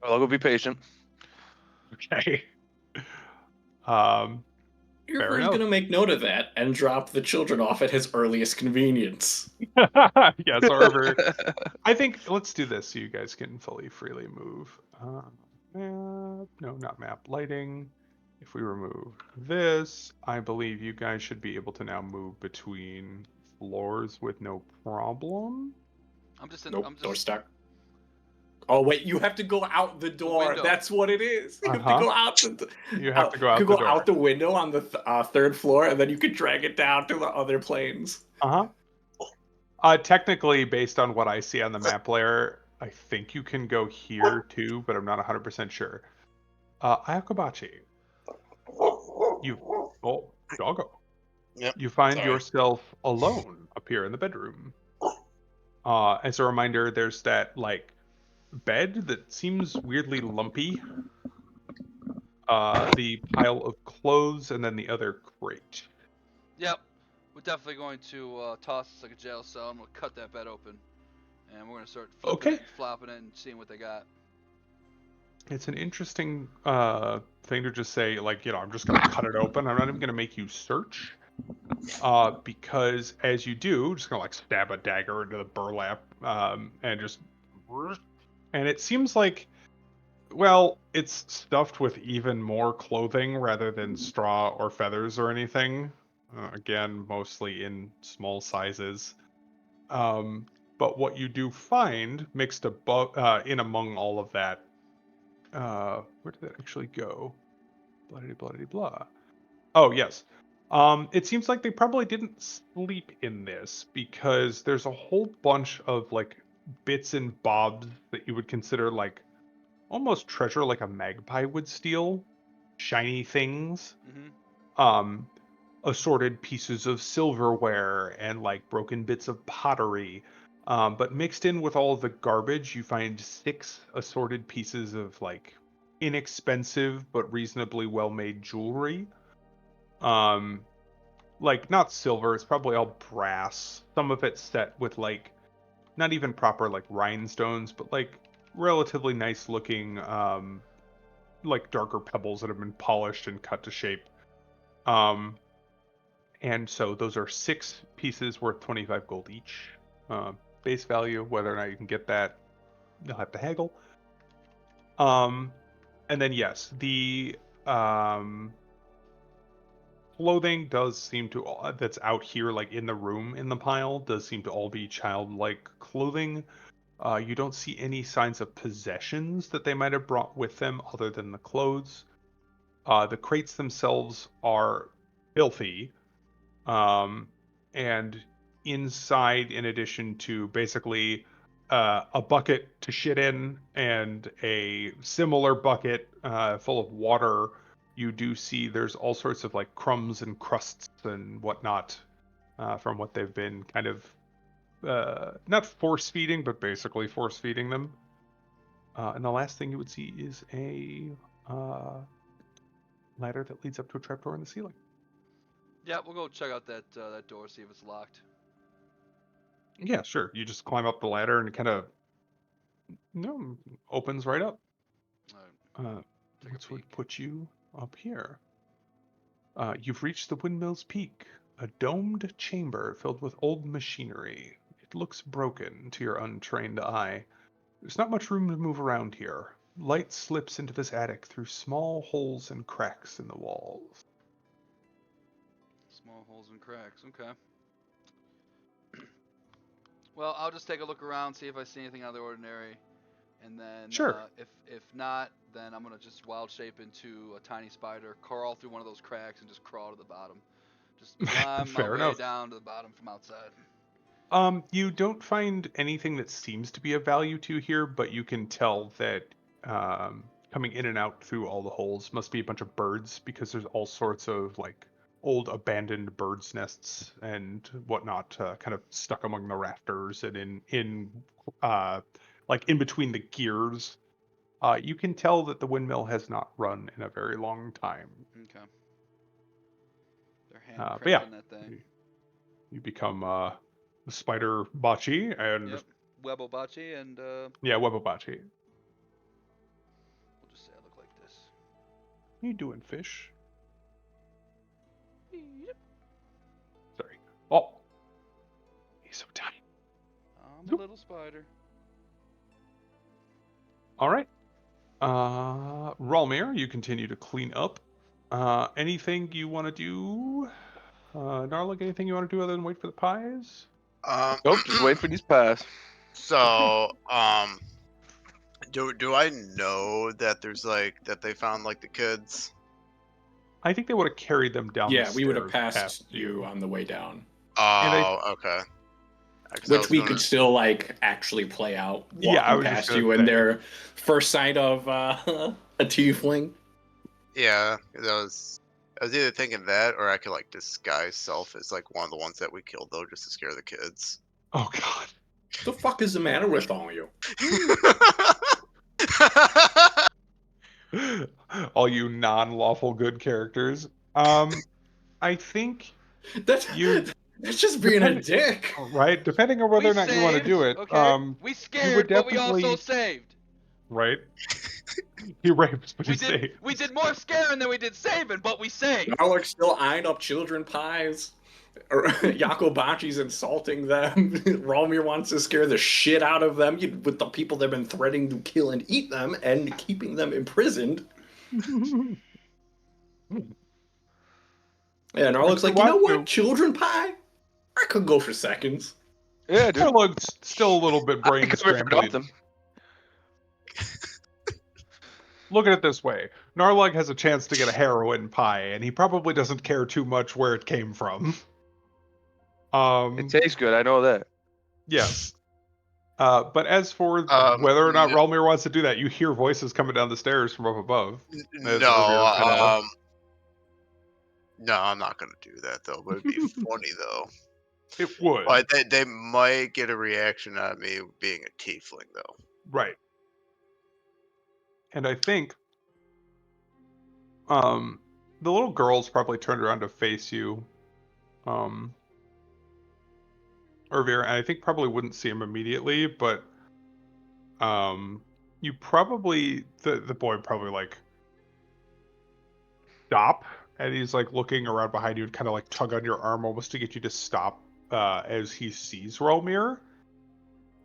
Arlug will be patient. Okay. Fair Irvir is enough. going to make note of that and drop the children off at his earliest convenience. Yeah, so Irvir, I think let's do this so you guys can freely move. Map, no, not map. Lighting. If we remove this, I believe you guys should be able to now move between floors with no problem. Nope, door stuck. Oh wait, you have to go out the door. window. That's what it is. You have to go out the. You have to go out you the go door. out the window on the third floor, and then you can drag it down to the other planes. Technically, based on what I see on the map layer, I think you can go here too, but I'm not 100% sure. Ayakobachi, doggo. Yep, You find sorry. yourself alone up here in the bedroom. As a reminder, there's that like bed that seems weirdly lumpy. The pile of clothes, and then the other crate. Yep. We're definitely going to toss this like a jail cell, and we'll cut that bed open. And we're going to start flopping it and seeing what they got. It's an interesting thing to just say, like, I'm just going to cut it open. I'm not even going to make you search. Because as you do, just going to like stab a dagger into the burlap and just... And it seems like, well, it's stuffed with even more clothing rather than straw or feathers or anything. Again, mostly in small sizes. But what you do find mixed in among all of that, where did that actually go? Blah, blah, blah, blah. Oh, yes. It seems like they probably didn't sleep in this because there's a whole bunch of like bits and bobs that you would consider like almost treasure, like a magpie would steal, shiny things, Mm-hmm. um, assorted pieces of silverware and like broken bits of pottery. But mixed in with all of the garbage, you find 6 assorted pieces of like inexpensive but reasonably well-made jewelry. Um, like not silver, it's probably all brass. Some of it set with like not even proper like rhinestones, but like relatively nice looking like darker pebbles that have been polished and cut to shape. Um and so those are 6 pieces worth 25 gold each. Base value, whether or not you can get that, you'll have to haggle. Um and then yes, the um clothing does seem to that's out here like in the room in the pile does seem to all be childlike clothing. You don't see any signs of possessions that they might have brought with them other than the clothes. The crates themselves are filthy, um, and inside, in addition to basically a bucket to shit in and a similar bucket full of water, you do see there's all sorts of like crumbs and crusts and whatnot from what they've been kind of not force feeding, but basically force feeding them. And the last thing you would see is a uh, ladder that leads up to a trapdoor in the ceiling. Yeah, we'll go check out that door, see if it's locked. Yeah, sure. You just climb up the ladder and it kind of opens right up. All right, take a Which would peek. put you up here. You've reached the windmill's peak, a domed chamber filled with old machinery. It looks broken to your untrained eye. There's not much room to move around here. Light slips into this attic through small holes and cracks in the walls. Small holes and cracks. Okay. Well, I'll just take a look around, see if I see anything out of the ordinary, and then Sure. if not, then I'm gonna just wild shape into a tiny spider, crawl through one of those cracks, and just crawl to the bottom. Just climb my Fair way enough. down to the bottom from outside. You don't find anything that seems to be of value to here, but you can tell that coming in and out through all the holes must be a bunch of birds because there's all sorts of like old abandoned birds' nests and whatnot, kind of stuck among the rafters and in uh, like in between the gears. You can tell that the windmill has not run in a very long time. Okay. They're But yeah, handcrafting that thing. you become the spider bocce and Yep. Webobachi, and yeah, webobachi. we'll just say I look like this. What are you doing, fish? Yep. Sorry. Oh, he's so tiny. I'm a Nope. little spider. All right. Ralmir, you continue to clean up. Anything you want to do? Narlik, anything you want to do other than wait for the pies? Nope, just wait for these pies. So, do I know that there's like that they found like the kids? I think they would have carried them down the Yeah, stairs we would have past passed you on the way down, And Oh, okay. 'Cause I which was we gonna- could still like actually play out Yeah, I walking was just past gonna you and say. their first sight of a tiefling. Yeah, 'cause I was either thinking that or I could like disguise self as like one of the ones that we killed though, just to scare the kids. Oh God. The fuck is the matter with all you? All you non-lawful good characters. I think That's you that's just being a depend- dick. right, depending on whether We or not you want to saved, do it. okay? We You scared, would but we also definitely saved. right. He rapes, but he We saves. did more scaring than we did saving, but we saved. Narlik's still eyeing up children pies. Or Yakobachi's insulting them. Ralmir wants to scare the shit out of them with the people they've been threatening to kill and eat them and keeping them imprisoned. Yeah, Narlik's like, you know what? Children pie? I could go for seconds. Yeah, dude. Narlik's still a little bit I brain think I'm for scrambling. them. look at it this way. Narlug has a chance to get a heroin pie, and he probably doesn't care too much where it came from. It tastes good. I know that. Yes. But as for whether or not No, Relmir wants to do that, you hear voices coming down the stairs from up above. As no, Relmir kinda, no, I'm not gonna do that though. But it'd be funny though. it would. But they might get a reaction out of me being a tiefling though. Right. And I think the little girl's probably turned around to face you. Irvir, and I think probably wouldn't see him immediately, but you probably the boy probably like stop, and he's like looking around behind you and kind of like tug on your arm almost to get you to stop as he sees Relmir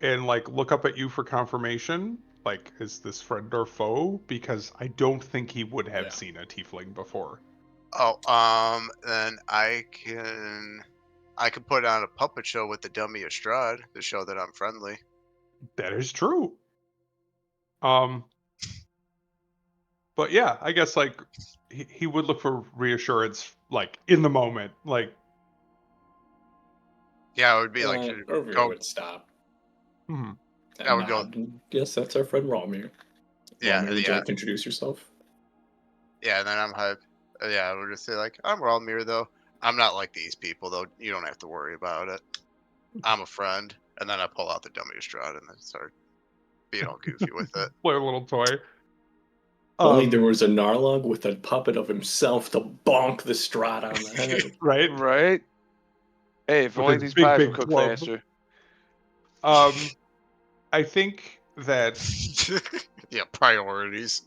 and like look up at you for confirmation. Like, is this friend or foe? Because I don't think he would have Yeah. seen a tiefling before. Oh, then I can put on a puppet show with the dummy of Strahd to show that I'm friendly. That is true. Um, but yeah, I guess like he would look for reassurance like in the moment, like. Yeah, it would be like Over go. would stop. Hmm. And I would go. nod. Yes, that's our friend Romir. Yeah, Romir, would you yeah, like to introduce yourself? yeah. And then I'm hype. Yeah, I would just say like I'm Relmir though. I'm not like these people though. You don't have to worry about it. I'm a friend. And then I pull out the dummy of Strahd and then start being all goofy with it. Play a little toy. Only there was a Narlog with a puppet of himself to bonk the Strahd on the head. Right? Right? Hey, if With only his these big, pies big would cook club. faster. I think that Yeah, priorities.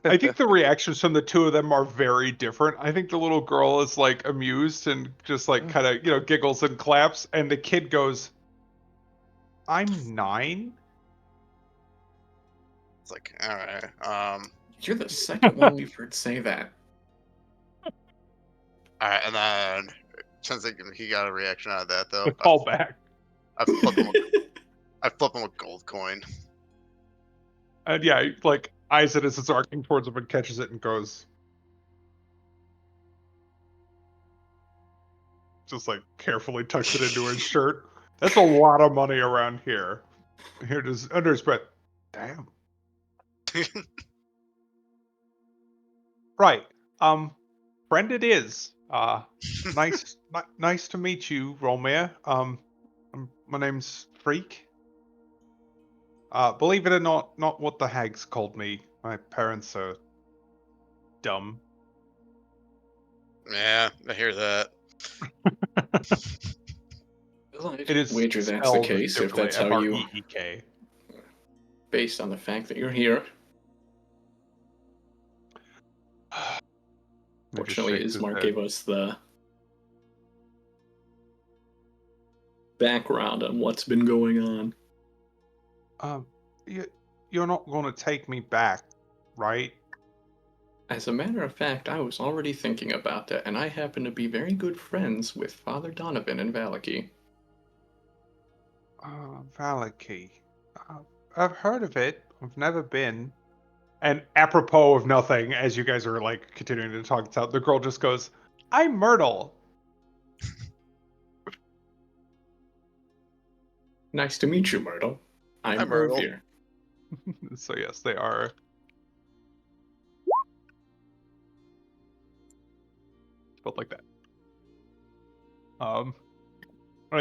I think the reactions from the two of them are very different. I think the little girl is like amused and just like kind of, giggles and claps, and the kid goes, "I'm 9?" It's like, all right, You're the second one we've heard say that. all right, and then since he got a reaction out of that though, The callback. I flip him. I flip him a gold coin. And yeah, he, like eyes it as it's arcing towards him and catches it and goes, just like carefully tucks it into his shirt. That's a lot of money around here. Here, just under his breath. Damn. Right. Friend it is. Nice to meet you, Romeo. My name's Freak. Believe it or not what the hags called me. My parents are dumb. Yeah, I hear that. It is Wager that's the spelled case, if differently, that's how you, Freek. based on the fact that you're here. Fortunately, Ismark gave us the background on what's been going on. You're not going to take me back, right? As a matter of fact, I was already thinking about that, and I happen to be very good friends with Father Donovan and Valaki. Valaki. I've heard of it. I've never been. And apropos of nothing, as you guys are like continuing to talk this out, the girl just goes, "I'm Myrtle." Nice to meet you, Myrtle. I'm Hi, Myrtle. Rovir. So yes, they are. Spelled like that. Oh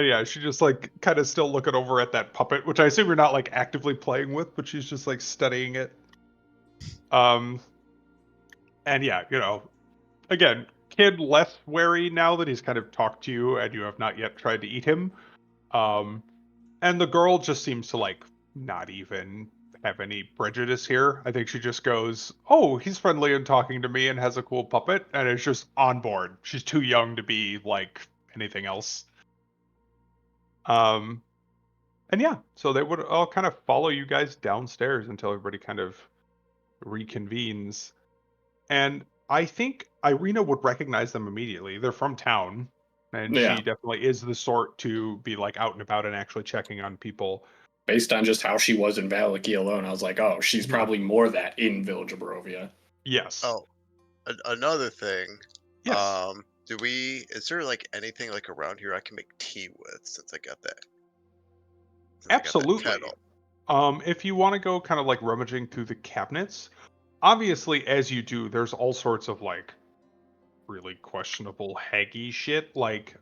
yeah, she just like kind of still looking over at that puppet, which I assume you're not like actively playing with, but she's just like studying it. And yeah, again, kid less wary now that he's kind of talked to you and you have not yet tried to eat him. And the girl just seems to like not even have any prejudice here. I think she just goes, "Oh, he's friendly and talking to me and has a cool puppet," and is just on board. She's too young to be like anything else. And yeah, so they would all kind of follow you guys downstairs until everybody kind of reconvenes. And I think Irina would recognize them immediately. They're from town, and Yeah. she definitely is the sort to be like out and about and actually checking on people. based on just how she was in Valaki alone, I was like, oh, she's probably more that in Village of Barovia. Yes. Oh, another thing. Yes. Is there like anything like around here I can make tea with since I got that? Absolutely. Kettle. If you want to go kind of like rummaging through the cabinets, obviously as you do, there's all sorts of like really questionable haggy shit. Like,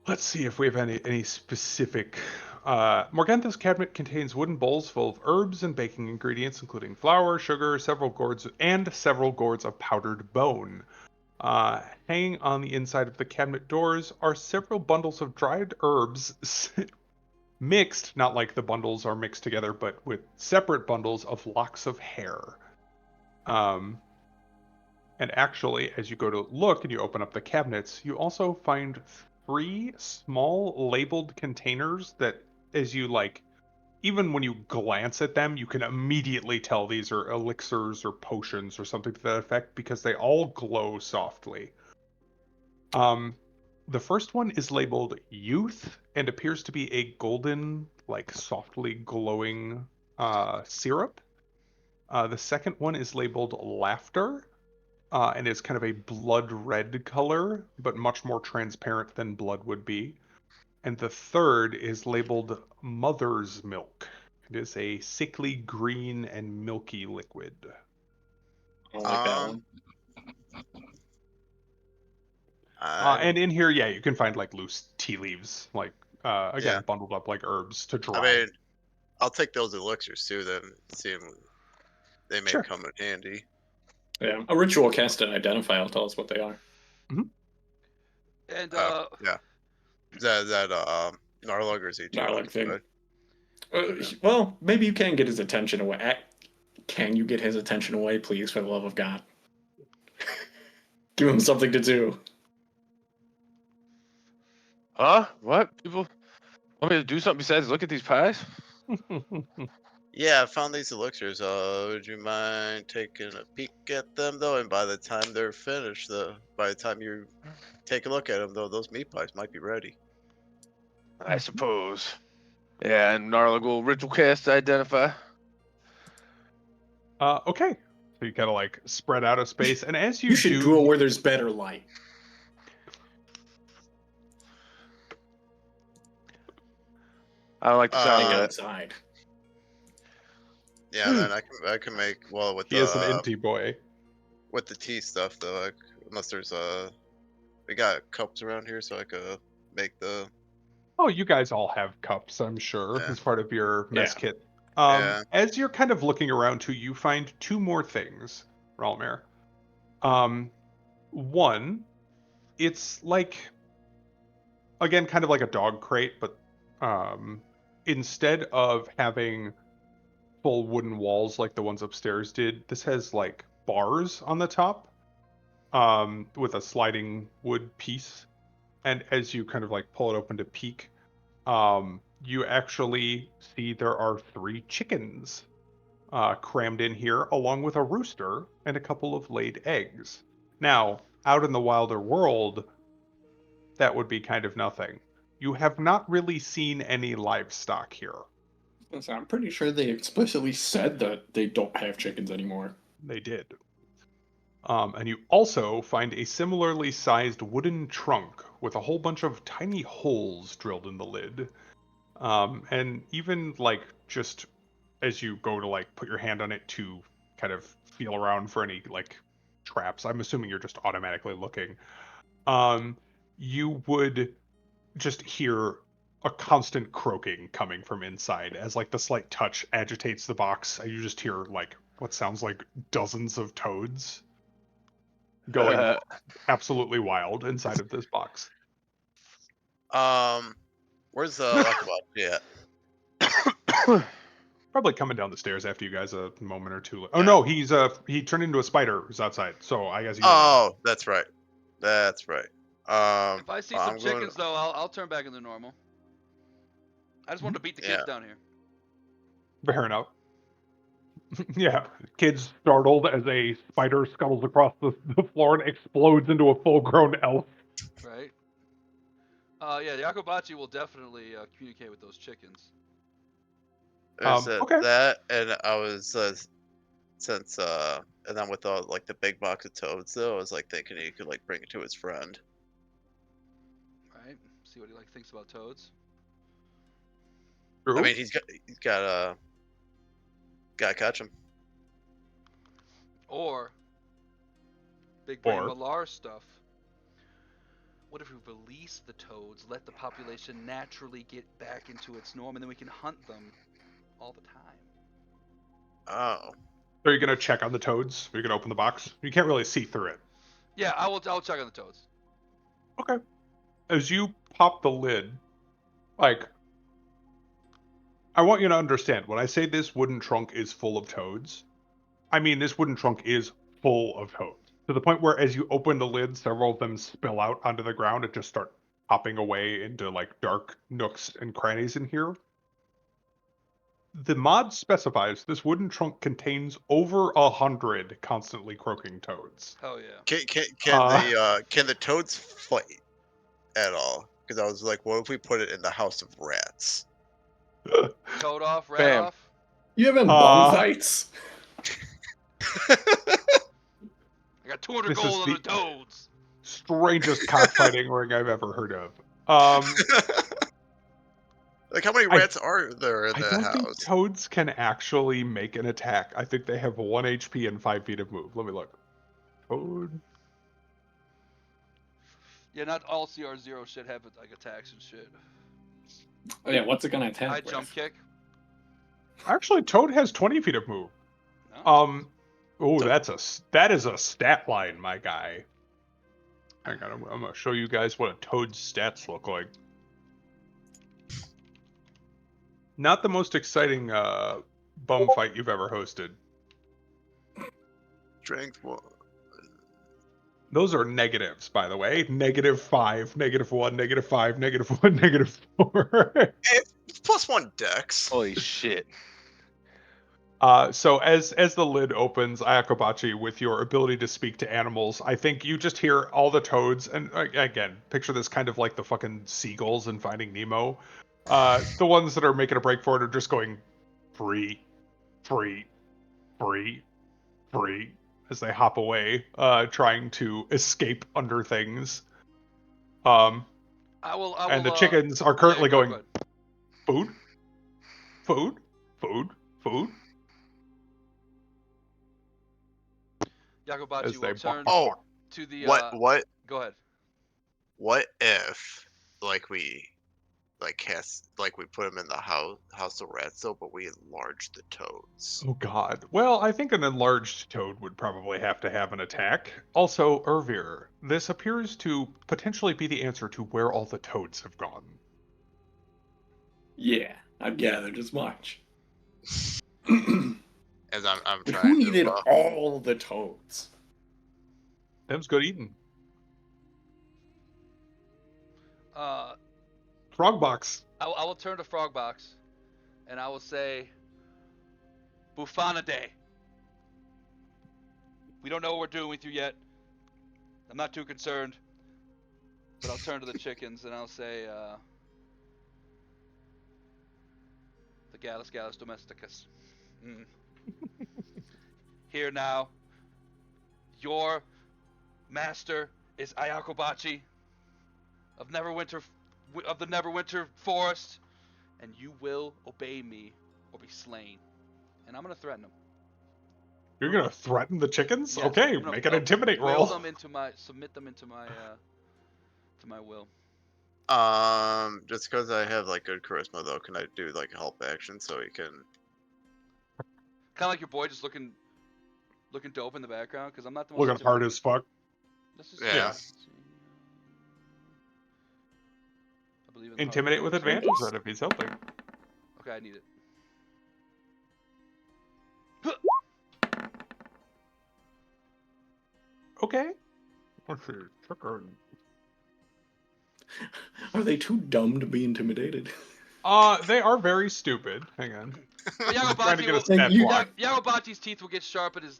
let's see if we have any specific. Morgantha's cabinet contains wooden bowls full of herbs and baking ingredients, including flour, sugar, several gourds of powdered bone. Hanging on the inside of the cabinet doors are several bundles of dried herbs mixed, not like the bundles are mixed together, but with separate bundles of locks of hair. And actually, as you go to look and you open up the cabinets, you also find 3 small labeled containers that, as you like, even when you glance at them, you can immediately tell these are elixirs or potions or something to that effect because they all glow softly. The first one is labeled Youth and appears to be a golden, like softly glowing syrup. The second one is labeled Laughter and is kind of a blood red color, but much more transparent than blood would be. And the third is labeled Mother's Milk. It is a sickly green and milky liquid. I don't like that Um, one. And in here, yeah, you can find like loose tea leaves, like again Yeah. bundled up like herbs to dry. I mean, I'll take those elixirs too. Then see if they may Sure. come in handy. Yeah, a ritual cast and identify will tell us what they are. And Yeah. That Narlug or is he too Narlug thing. occupied? Well, maybe you can get his attention away. Can you get his attention away, please, for the love of God? Give him something to do. Huh? What? People want me to do something besides look at these pies? Yeah, I found these elixirs. Would you mind taking a peek at them though? And by the time they're finished, by the time you take a look at them though, those meat pies might be ready. I suppose. Yeah, and Narlag will ritual cast to identify. Okay. So you kind of like spread out of space, and as you, You should do, do it where there's better light. I don't like the sound Like of that. outside. Yeah, then I can make with he is an empty boy. with the tea stuff though. Unless there's we got cups around here, so I could make the. Oh, you guys all have cups, I'm sure, Yeah. as part of your mess Yeah. kit. Yeah. As you're kind of looking around too, you find 2 more things, Ralmir. One, it's like, again, kind of like a dog crate, but instead of having full wooden walls like the ones upstairs did, this has like bars on the top with a sliding wood piece. And as you kind of like pull it open to peek, you actually see there are 3 chickens crammed in here, along with a rooster and a couple of laid eggs. Now, out in the wilder world, that would be kind of nothing. You have not really seen any livestock here. I'm pretty sure they explicitly said that they don't have chickens anymore. They did. And you also find a similarly sized wooden trunk with a whole bunch of tiny holes drilled in the lid. And even like just as you go to like put your hand on it to kind of feel around for any like traps, I'm assuming you're just automatically looking. You would just hear a constant croaking coming from inside as like the slight touch agitates the box. You just hear like what sounds like dozens of toads going absolutely wild inside of this box. Where's the Luckabot at? Probably coming down the stairs after you guys a moment or two. Oh Yeah. no, he turned into a spider who's outside. So I guess he. Oh, that's right. That's right. if I see some chickens, though, I'll turn back into normal. I just wanted to beat the kids down here. Fair enough. Yeah, kids startled as a spider scuttles across the floor and explodes into a full-grown elf. Right. Yeah, Yakobachi will definitely communicate with those chickens. There's Okay. that, and I was since and then with all like the big box of toads though, I was like thinking he could like bring it to his friend. Right? See what he thinks about toads. I True. mean, gotta catch him. Or big brain Or Malar stuff. What if we release the toads, let the population naturally get back into its norm, and then we can hunt them all the time? Oh, are you gonna check on the toads? Are you gonna open the box? You can't really see through it. Yeah, I'll check on the toads. Okay. As you pop the lid, like, I want you to understand, when I say this wooden trunk is full of toads, I mean this wooden trunk is full of toads. To the point where as you open the lid, several of them spill out onto the ground and just start popping away into like dark nooks and crannies in here. The mod specifies this wooden trunk contains over 100 constantly croaking toads. Hell yeah. Can the toads fight at all? Because I was like, what if we put it in the house of rats? Toad off, rat Bam. off. You having bum fights? I got 200 This is gold on the- the toads. Strangest cockfighting ring I've ever heard of. Like, how many rats are there in I the don't think house? toads can actually make an attack. I think they have 1 HP and 5 feet of move. Let me look. Toad. Yeah, not all CR0 shit have like attacks and shit. Oh yeah, what's it gonna attack I with? jump kick. Actually, Toad has 20 feet of move. No? Oh, So- that is a stat line, my guy. Hang on, I'm gonna show you guys what a Toad's stats look like. Not the most exciting bum fight you've ever hosted. Strength 1. Those are negatives, by the way. -5, -1, -5, -1, -4. +1 dex. Holy shit. So as the lid opens, Ayakobachi, with your ability to speak to animals, I think you just hear all the toads, and again, picture this kind of like the fucking seagulls in Finding Nemo. The ones that are making a break for it are just going free, free, free, free as they hop away, trying to escape under things. I will. And the chickens are currently go going ahead. food, food, food, food. Yakobachi As they will turn Oh, to the. what Go ahead. what if we put them in the house of rats though, but we enlarge the toads? Oh god. Well, I think an enlarged toad would probably have to have an attack. Also, Ervir, this appears to potentially be the answer to where all the toads have gone. Yeah, I've gathered as much. As I'm But trying who needed to. all the toads? Them's good eating. Frog box. I will turn to Frogbox, and I will say, Bufanade. We don't know what we're doing with you yet. I'm not too concerned. But I'll turn to the chickens and I'll say, the Gallus Domesticus. Here now, your master is Ayakobachi of the Neverwinter Forest, and you will obey me or be slain. And I'm gonna threaten him. You're gonna threaten the chickens? Yes, Okay, I'm gonna, make an intimidate roll. Submit them into my will. Just because I have like good charisma though, can I do like a help action so he can? Kind of like your boy just looking dope in the background, because I'm not the most Looking hard as fuck. This is Yeah. I believe in Intimidate with advantage then if he's helping. Okay, I need it. Okay. Let's see. Chicken. Are they too dumb to be intimidated? They are very stupid. Hang on. I'm trying to get a stat block. Yakobachi's teeth will get sharp at his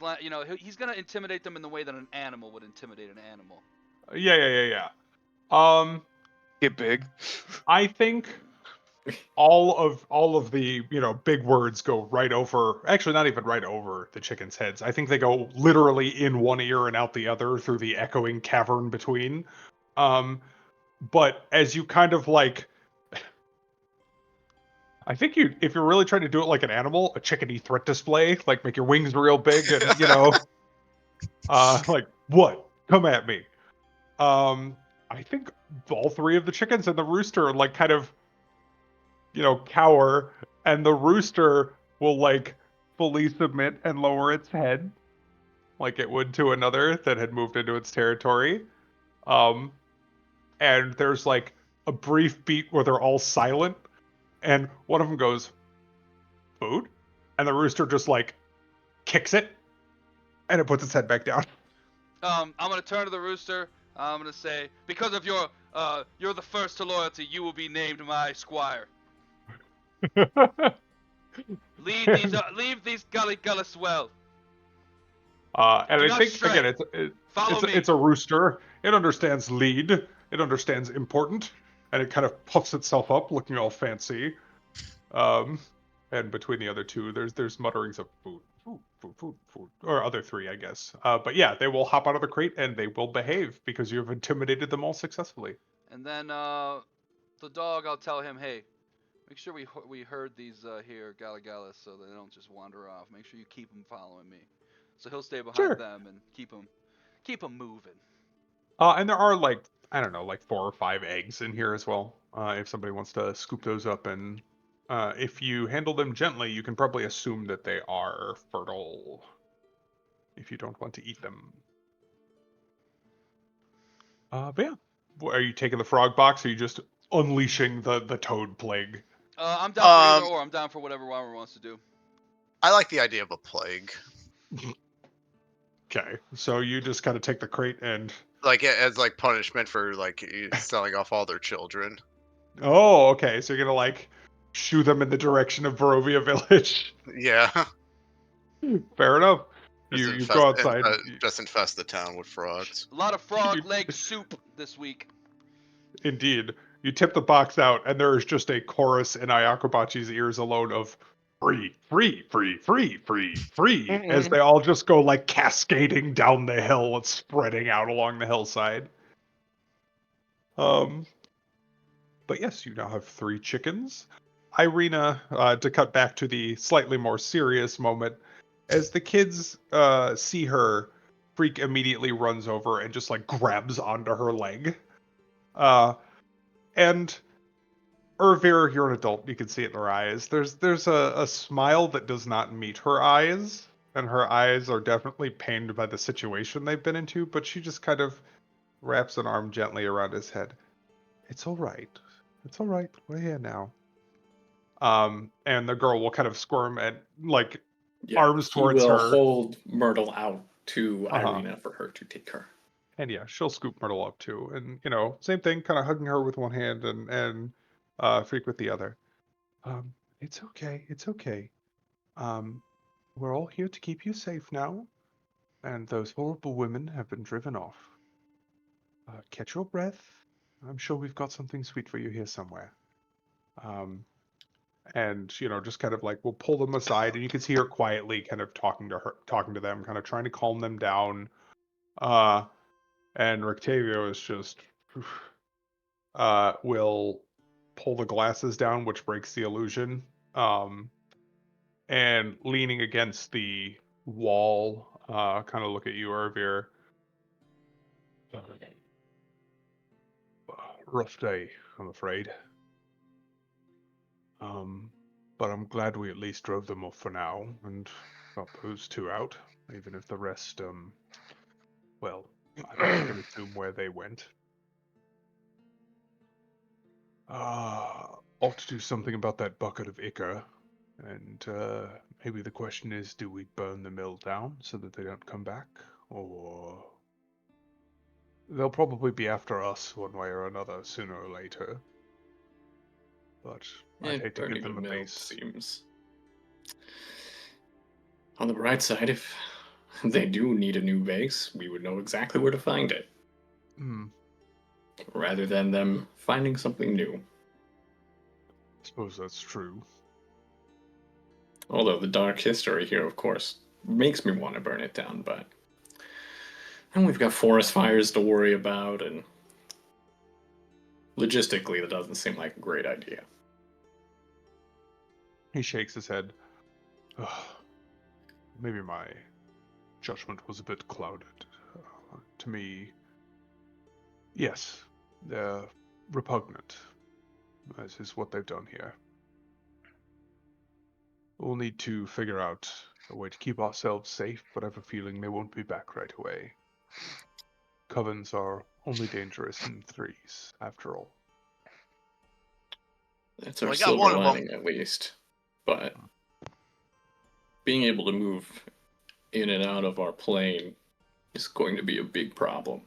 he's gonna intimidate them in the way that an animal would intimidate an animal. Yeah. Get big. I think all of the big words go right over. Actually, not even right over the chickens' heads. I think they go literally in one ear and out the other through the echoing cavern between. But as you kind of like, I think if you're really trying to do it like an animal, a chickadee threat display, like make your wings real big and like what? Come at me. I think all three of the chickens and the rooster like kind of cower, and the rooster will like fully submit and lower its head like it would to another that had moved into its territory. Um, and there's like a brief beat where they're all silent, and one of them goes, "Food?" And the rooster just like kicks it, and it puts its head back down. I'm gonna turn to the rooster. I'm gonna say, because of you're the first to loyalty, you will be named my squire. Leave these gully gullis well. And Do I not think again, stray. Follow me. it's a rooster. It understands lead. It understands important, and it kind of puffs itself up, looking all fancy. Um, and between the other two, there's mutterings of food, or other three, I guess. But yeah, they will hop out of the crate and they will behave because you have intimidated them all successfully. And then the dog, I'll tell him, hey, make sure we herd these here Galligalis so they don't just wander off. Make sure you keep them following me. So he'll stay behind Sure. them and keep them moving. And there are like I don't know, like 4 or 5 eggs in here as well. If somebody wants to scoop those up, and if you handle them gently, you can probably assume that they are fertile. If you don't want to eat them. But yeah, are you taking the frog box? Or are you just unleashing the toad plague? I'm down for either or. I'm down for whatever Robert wants to do. I like the idea of a plague. Okay, so you just kind of take the crate and Like as like punishment for like selling off all their children. oh, okay, so you're gonna like shoo them in the direction of Barovia Village. Yeah. Fair enough. Just You infest, go outside. just infest the town with frogs. A lot of frog You- leg soup this week. Indeed, you tip the box out, and there is just a chorus in Ayakobachi's ears alone of free, free, free, free, free, free, as they all just go like cascading down the hill and spreading out along the hillside. But yes, you now have 3 chickens. Irina, to cut back to the slightly more serious moment, as the kids see her, Freak immediately runs over and just like grabs onto her leg. And Ervir, you're an adult. You can see it in her eyes. There's a smile that does not meet her eyes, and her eyes are definitely pained by the situation they've been into. But she just kind of wraps an arm gently around his head. It's all right. It's all right. We're here now. And the girl will kind of squirm and like arms he towards will her. hold Myrtle out to Uh-huh. Irina for her to take her. And yeah, she'll scoop Myrtle up too. And same thing, kind of hugging her with one hand and Freak with the other. It's okay. It's okay. We're all here to keep you safe now. And those horrible women have been driven off. Catch your breath. I'm sure we've got something sweet for you here somewhere. And just kind of like we'll pull them aside, and you can see her quietly kind of talking to them, kind of trying to calm them down. And Rictavio is just will pull the glasses down, which breaks the illusion. And leaning against the wall, kind of look at you, Ervir. Rough day, I'm afraid. But I'm glad we at least drove them off for now and got those 2 out, even if the rest, well, I think you can assume where they went. Ought to do something about that bucket of ichor, and maybe the question is, do we burn the mill down so that they don't come back, or they'll probably be after us one way or another sooner or later. But I'd hate to give Burning them the a mill base. seems. On the bright side, if they do need a new base, we would know exactly where to find it. rather than them finding something new. I suppose that's true. Although the dark history here, of course, makes me want to burn it down, but and we've got forest fires to worry about, and logistically, that doesn't seem like a great idea. He shakes his head. Ugh, maybe my judgment was a bit clouded. To me, yes, they're repugnant, as is what they've done here. We'll need to figure out a way to keep ourselves safe, but I have a feeling they won't be back right away. Covens are only dangerous in threes, after all. That's Well, our I got silver one of 'em. lining, at least. But being able to move in and out of our plane is going to be a big problem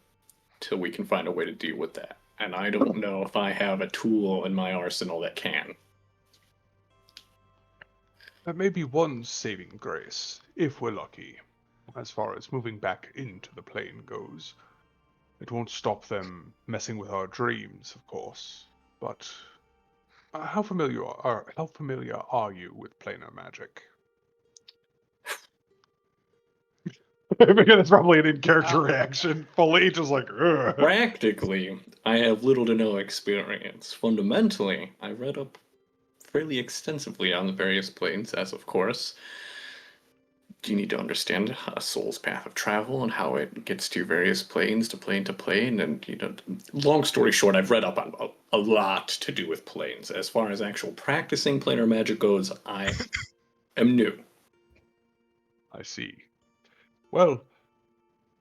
till we can find a way to deal with that. And I don't know if I have a tool in my arsenal that can. That may be one saving grace, if we're lucky, as far as moving back into the plane goes. It won't stop them messing with our dreams, of course, but how familiar are you with planar magic? I think that's probably an in-character reaction. Fully just like, ugh. Practically, I have little to no experience. Fundamentally, I read up fairly extensively on the various planes, as of course. You need to understand a soul's path of travel and how it gets to various planes, to plane, and long story short, I've read up on a lot to do with planes. As far as actual practicing planar magic goes, I am new. I see. Well,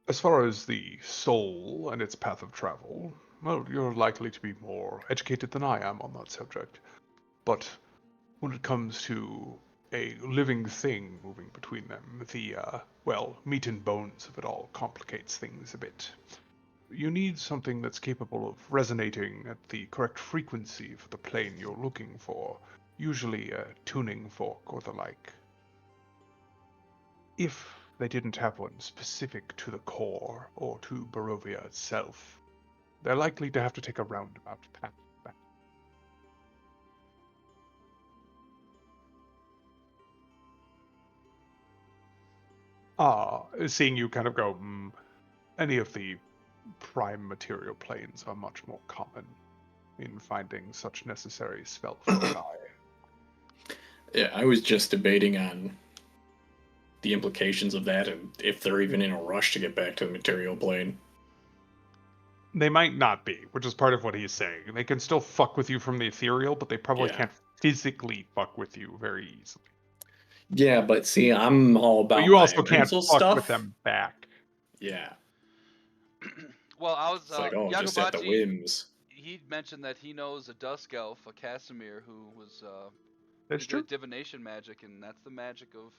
as far as the soul and its path of travel, well, you're likely to be more educated than I am on that subject. But when it comes to a living thing moving between them, the, meat and bones of it all complicates things a bit. You need something that's capable of resonating at the correct frequency for the plane you're looking for, usually a tuning fork or the like. If they didn't have one specific to the core or to Barovia itself, they're likely to have to take a roundabout path back. Seeing you kind of go, any of the prime material planes are much more common in finding such necessary spell for an eye. Yeah, I was just debating on the implications of that and if they're even in a rush to get back to the material plane. They might not be, which is part of what he's saying. They can still fuck with you from the ethereal, but they probably Yeah. can't physically fuck with you very easily. Yeah, but see, I'm all about But you also my can't mental fuck stuff. with them back. Yeah, Well, I was it's like, just at the Yagobachi. whims. He mentioned that he knows a dusk elf, a Casimir, who was That's pretty good true. at divination magic, and that's the magic of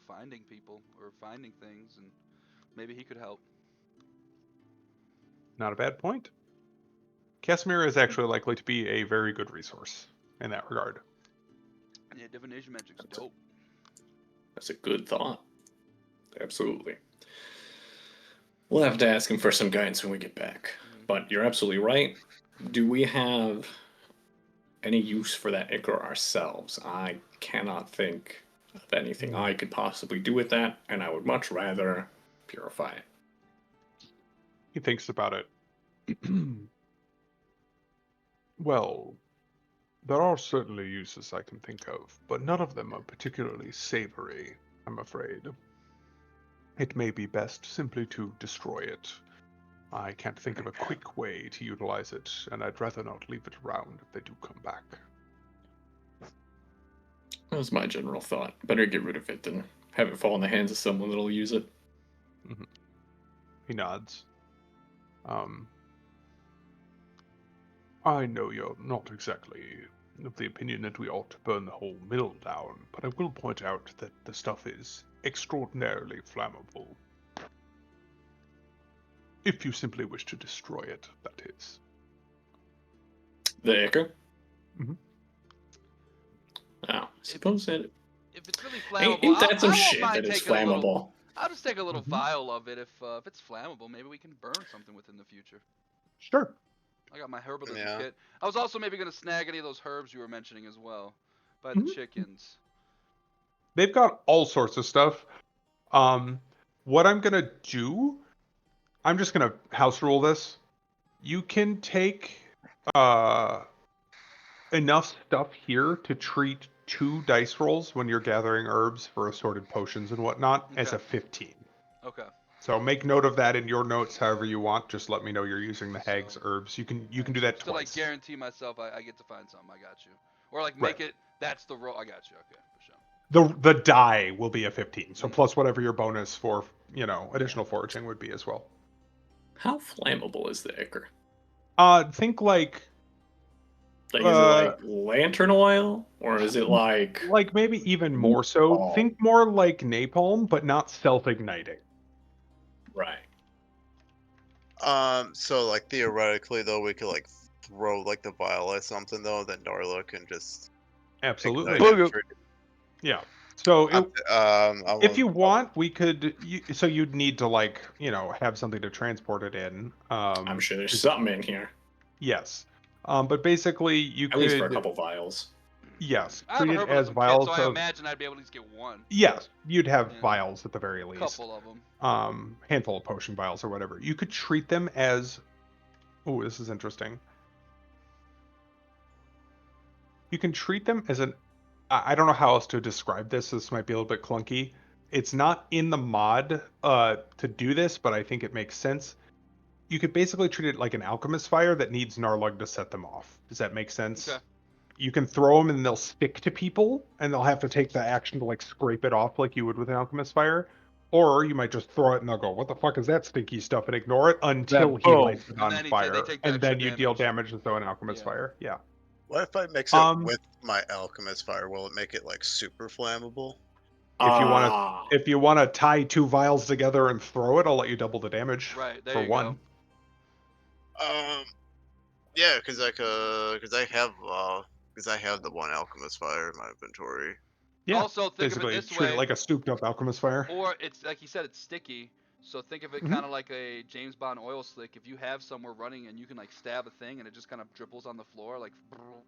finding people or finding things, and maybe he could help. Not a bad point. Casimir is actually likely to be a very good resource in that regard. Yeah, divination magic's dope. That's a good thought. Absolutely. We'll have to ask him for some guidance when we get back. But you're absolutely right. Do we have any use for that ichor ourselves? I cannot think of anything I could possibly do with that, and I would much rather purify it. He thinks about it. Well, there are certainly uses I can think of, but none of them are particularly savory, I'm afraid. It may be best simply to destroy it. I can't think of a quick way to utilize it, and I'd rather not leave it around if they do come back. That was my general thought. Better get rid of it than have it fall in the hands of someone that'll use it. He nods. I know you're not exactly of the opinion that we ought to burn the whole mill down, but I will point out that the stuff is extraordinarily flammable. If you simply wish to destroy it, that is. The ichor? Mhm. Oh, suppose it. If it's really flammable, Ain't that some I won't shit mind that is taking a little. flammable? I'll just take a little Mhm. vial of it. If it's flammable, maybe we can burn something with in the future. Sure. I got my herbalism Yeah. kit. I was also maybe gonna snag any of those herbs you were mentioning as well, by the Mhm. chickens. They've got all sorts of stuff. What I'm gonna do, I'm just gonna house rule this. You can take enough stuff here to treat 2 dice rolls when you're gathering herbs for assorted potions and whatnot as Okay. a 15. Okay. So make note of that in your notes however you want. Just let me know you're using the hag's So- herbs. You can do Alright, that so, like twice. guarantee myself I get to find something. I got you. Or like Right. make it. That's the roll. I got you. Okay, for sure. The die will be a 15. So Mm. plus whatever your bonus for, additional foraging would be as well. How flammable is the ichor? Think like Like, is it like lantern oil, or is it like maybe even more so. Oh. Think more like napalm, but not self-igniting. right? So like theoretically though, we could like throw like the vial at something though, then Darla can just Absolutely. ignite it. Booga. Yeah. So I if you want. want, we could. So you'd need to have something to transport it in. I'm sure there's something in here, Yes. But basically, you at least for a could. couple vials. Yes. I have Treat a it as herbalism kit, vials so I of. imagine I'd be able to at least get one. Yes, you'd have Yeah. vials at the very least. Couple of them. Handful of potion vials or whatever. You could treat them as. Oh, this is interesting. You can treat them as an. I don't know how else to describe this. This might be a little bit clunky. It's not in the mod to do this, but I think it makes sense. You could basically treat it like an alchemist fire that needs Narlug to set them off. Does that make sense? Okay. You can throw them and they'll stick to people, and they'll have to take the action to scrape it off like you would with an alchemist fire. Or you might just throw it and they'll go, "What the fuck is that stinky stuff?" and ignore it until he boom. lights it And on then they fire, take the and extra then you deal damage. damage as though an alchemist Yeah. fire. Yeah. What if I mix it Um, with my alchemist fire? Will it make it like super flammable? If you want to tie 2 vials together and throw it, I'll let you double the damage Right. There for you one. go. Yeah, because I have the one alchemist fire in my inventory. Yeah. Also, think of it Basically, this treat it way. like a souped up alchemist fire. Or it's like you said, it's sticky. So think of it Mhm. kind of like a James Bond oil slick. If you have somewhere running and you can stab a thing and it just kind of dribbles on the floor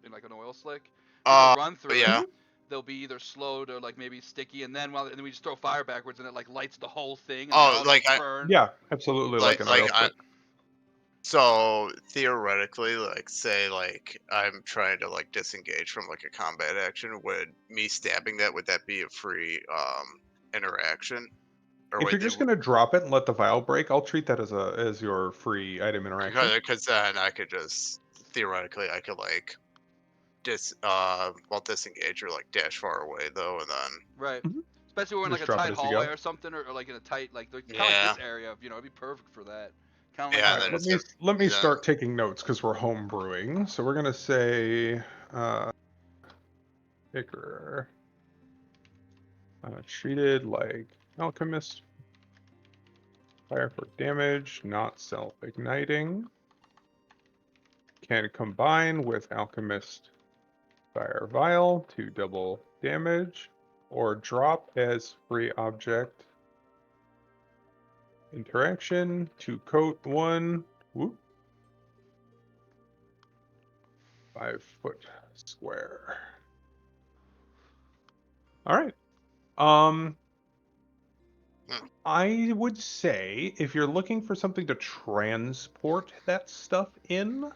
in like an oil slick, people run through Yeah. it. They'll be either slowed or maybe sticky, and then we just throw fire backwards and it lights the whole thing and they all like just burn. Yeah, absolutely, like an oil slick. So theoretically, say I'm trying to disengage from a combat action, would me stabbing would that be a free interaction? Or If would you're just gonna drop it and let the vial break, I'll treat that as your free item interaction. because then I could just theoretically I could disengage or dash far away though, and then Right. Mhm. Especially when we're in Just a drop it tight as you hallway go. or something, or in a tight kind of Yeah. this area. It'd be perfect for that. Kind of like Yeah, All then right, it's let me yeah. start taking notes because we're home brewing. So we're gonna say, Ichor, treated like alchemist fire for damage, not self-igniting. Can combine with alchemist fire vial to double damage, or drop as free object interaction to coat 1 5 foot square. All right. I would say if you're looking for something to transport that stuff in,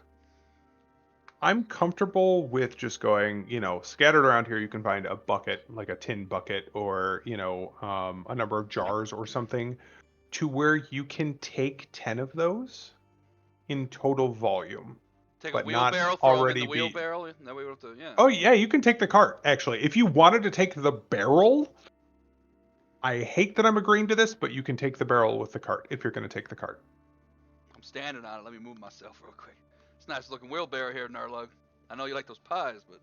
I'm comfortable with just going, scattered around here, you can find a bucket, like a tin bucket, or, a number of jars or something, to where you can take 10 of those in total volume, take a but not wheelbarrow, throw them in already the be. wheelbarrow, and that way we don't have to. Yeah. Oh, yeah, you can take the cart, actually. If you wanted to take the barrel, I hate that I'm agreeing to this, but you can take the barrel with the cart if you're going to take the cart. I'm standing on it. Let me move myself real quick. It's a nice looking wheelbarrow here, Narlug. I know you like those pies, but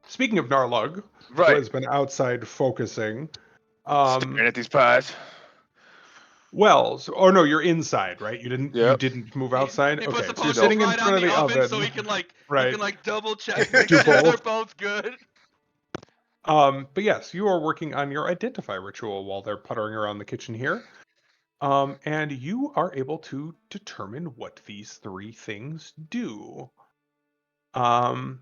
Speaking of Narlug, who Right. has been outside focusing, Staring at these pies. or no, you're inside, right? You Yep. didn't move he, outside. he puts Okay, the so you're potions sitting in right on front of the the oven, oven, so he can right? double check, make Do sure they're both. both good. But yes, you are working on your identify ritual while they're puttering around the kitchen here. And you are able to determine what these 3 things do. Um,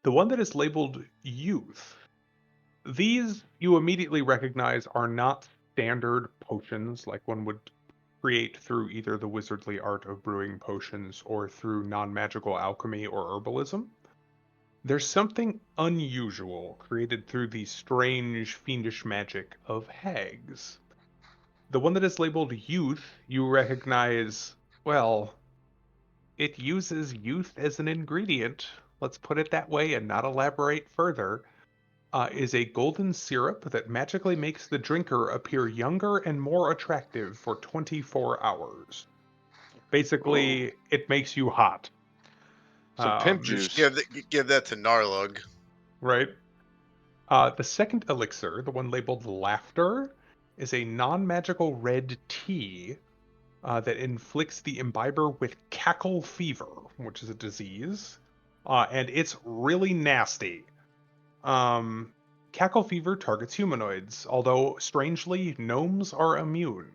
the one that is labeled youth, these you immediately recognize are not standard potions like one would create through either the wizardly art of brewing potions or through non-magical alchemy or herbalism. There's something unusual created through the strange, fiendish magic of hags. The one that is labeled youth, you recognize, well, it uses youth as an ingredient. Let's put it that way and not elaborate further. Is a golden syrup that magically makes the drinker appear younger and more attractive for 24 hours. Ooh. Basically, it makes you hot. So pimp Just juice. give that to Narlug. Right? The second elixir, the one labeled laughter, is a non-magical red tea that inflicts the imbiber with cackle fever, which is a disease, and it's really nasty. Um, Cackle fever targets humanoids, although strangely, gnomes are immune.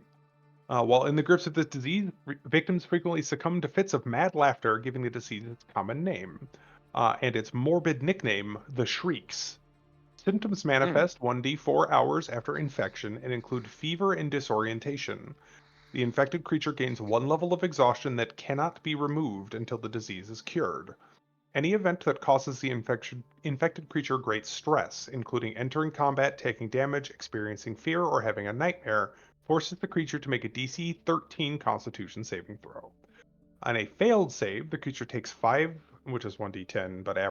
While in the grips of this disease, victims frequently succumb to fits of mad laughter, giving the disease its common name, and its morbid nickname, the Shrieks. Symptoms manifest 1d4 hours after infection and include fever and disorientation. The infected creature gains 1 level of exhaustion that cannot be removed until the disease is cured. Any event that causes the infected creature great stress, including entering combat, taking damage, experiencing fear, or having a nightmare, forces the creature to make a DC 13 Constitution saving throw. On a failed save, the creature takes 5, which is 1d10, but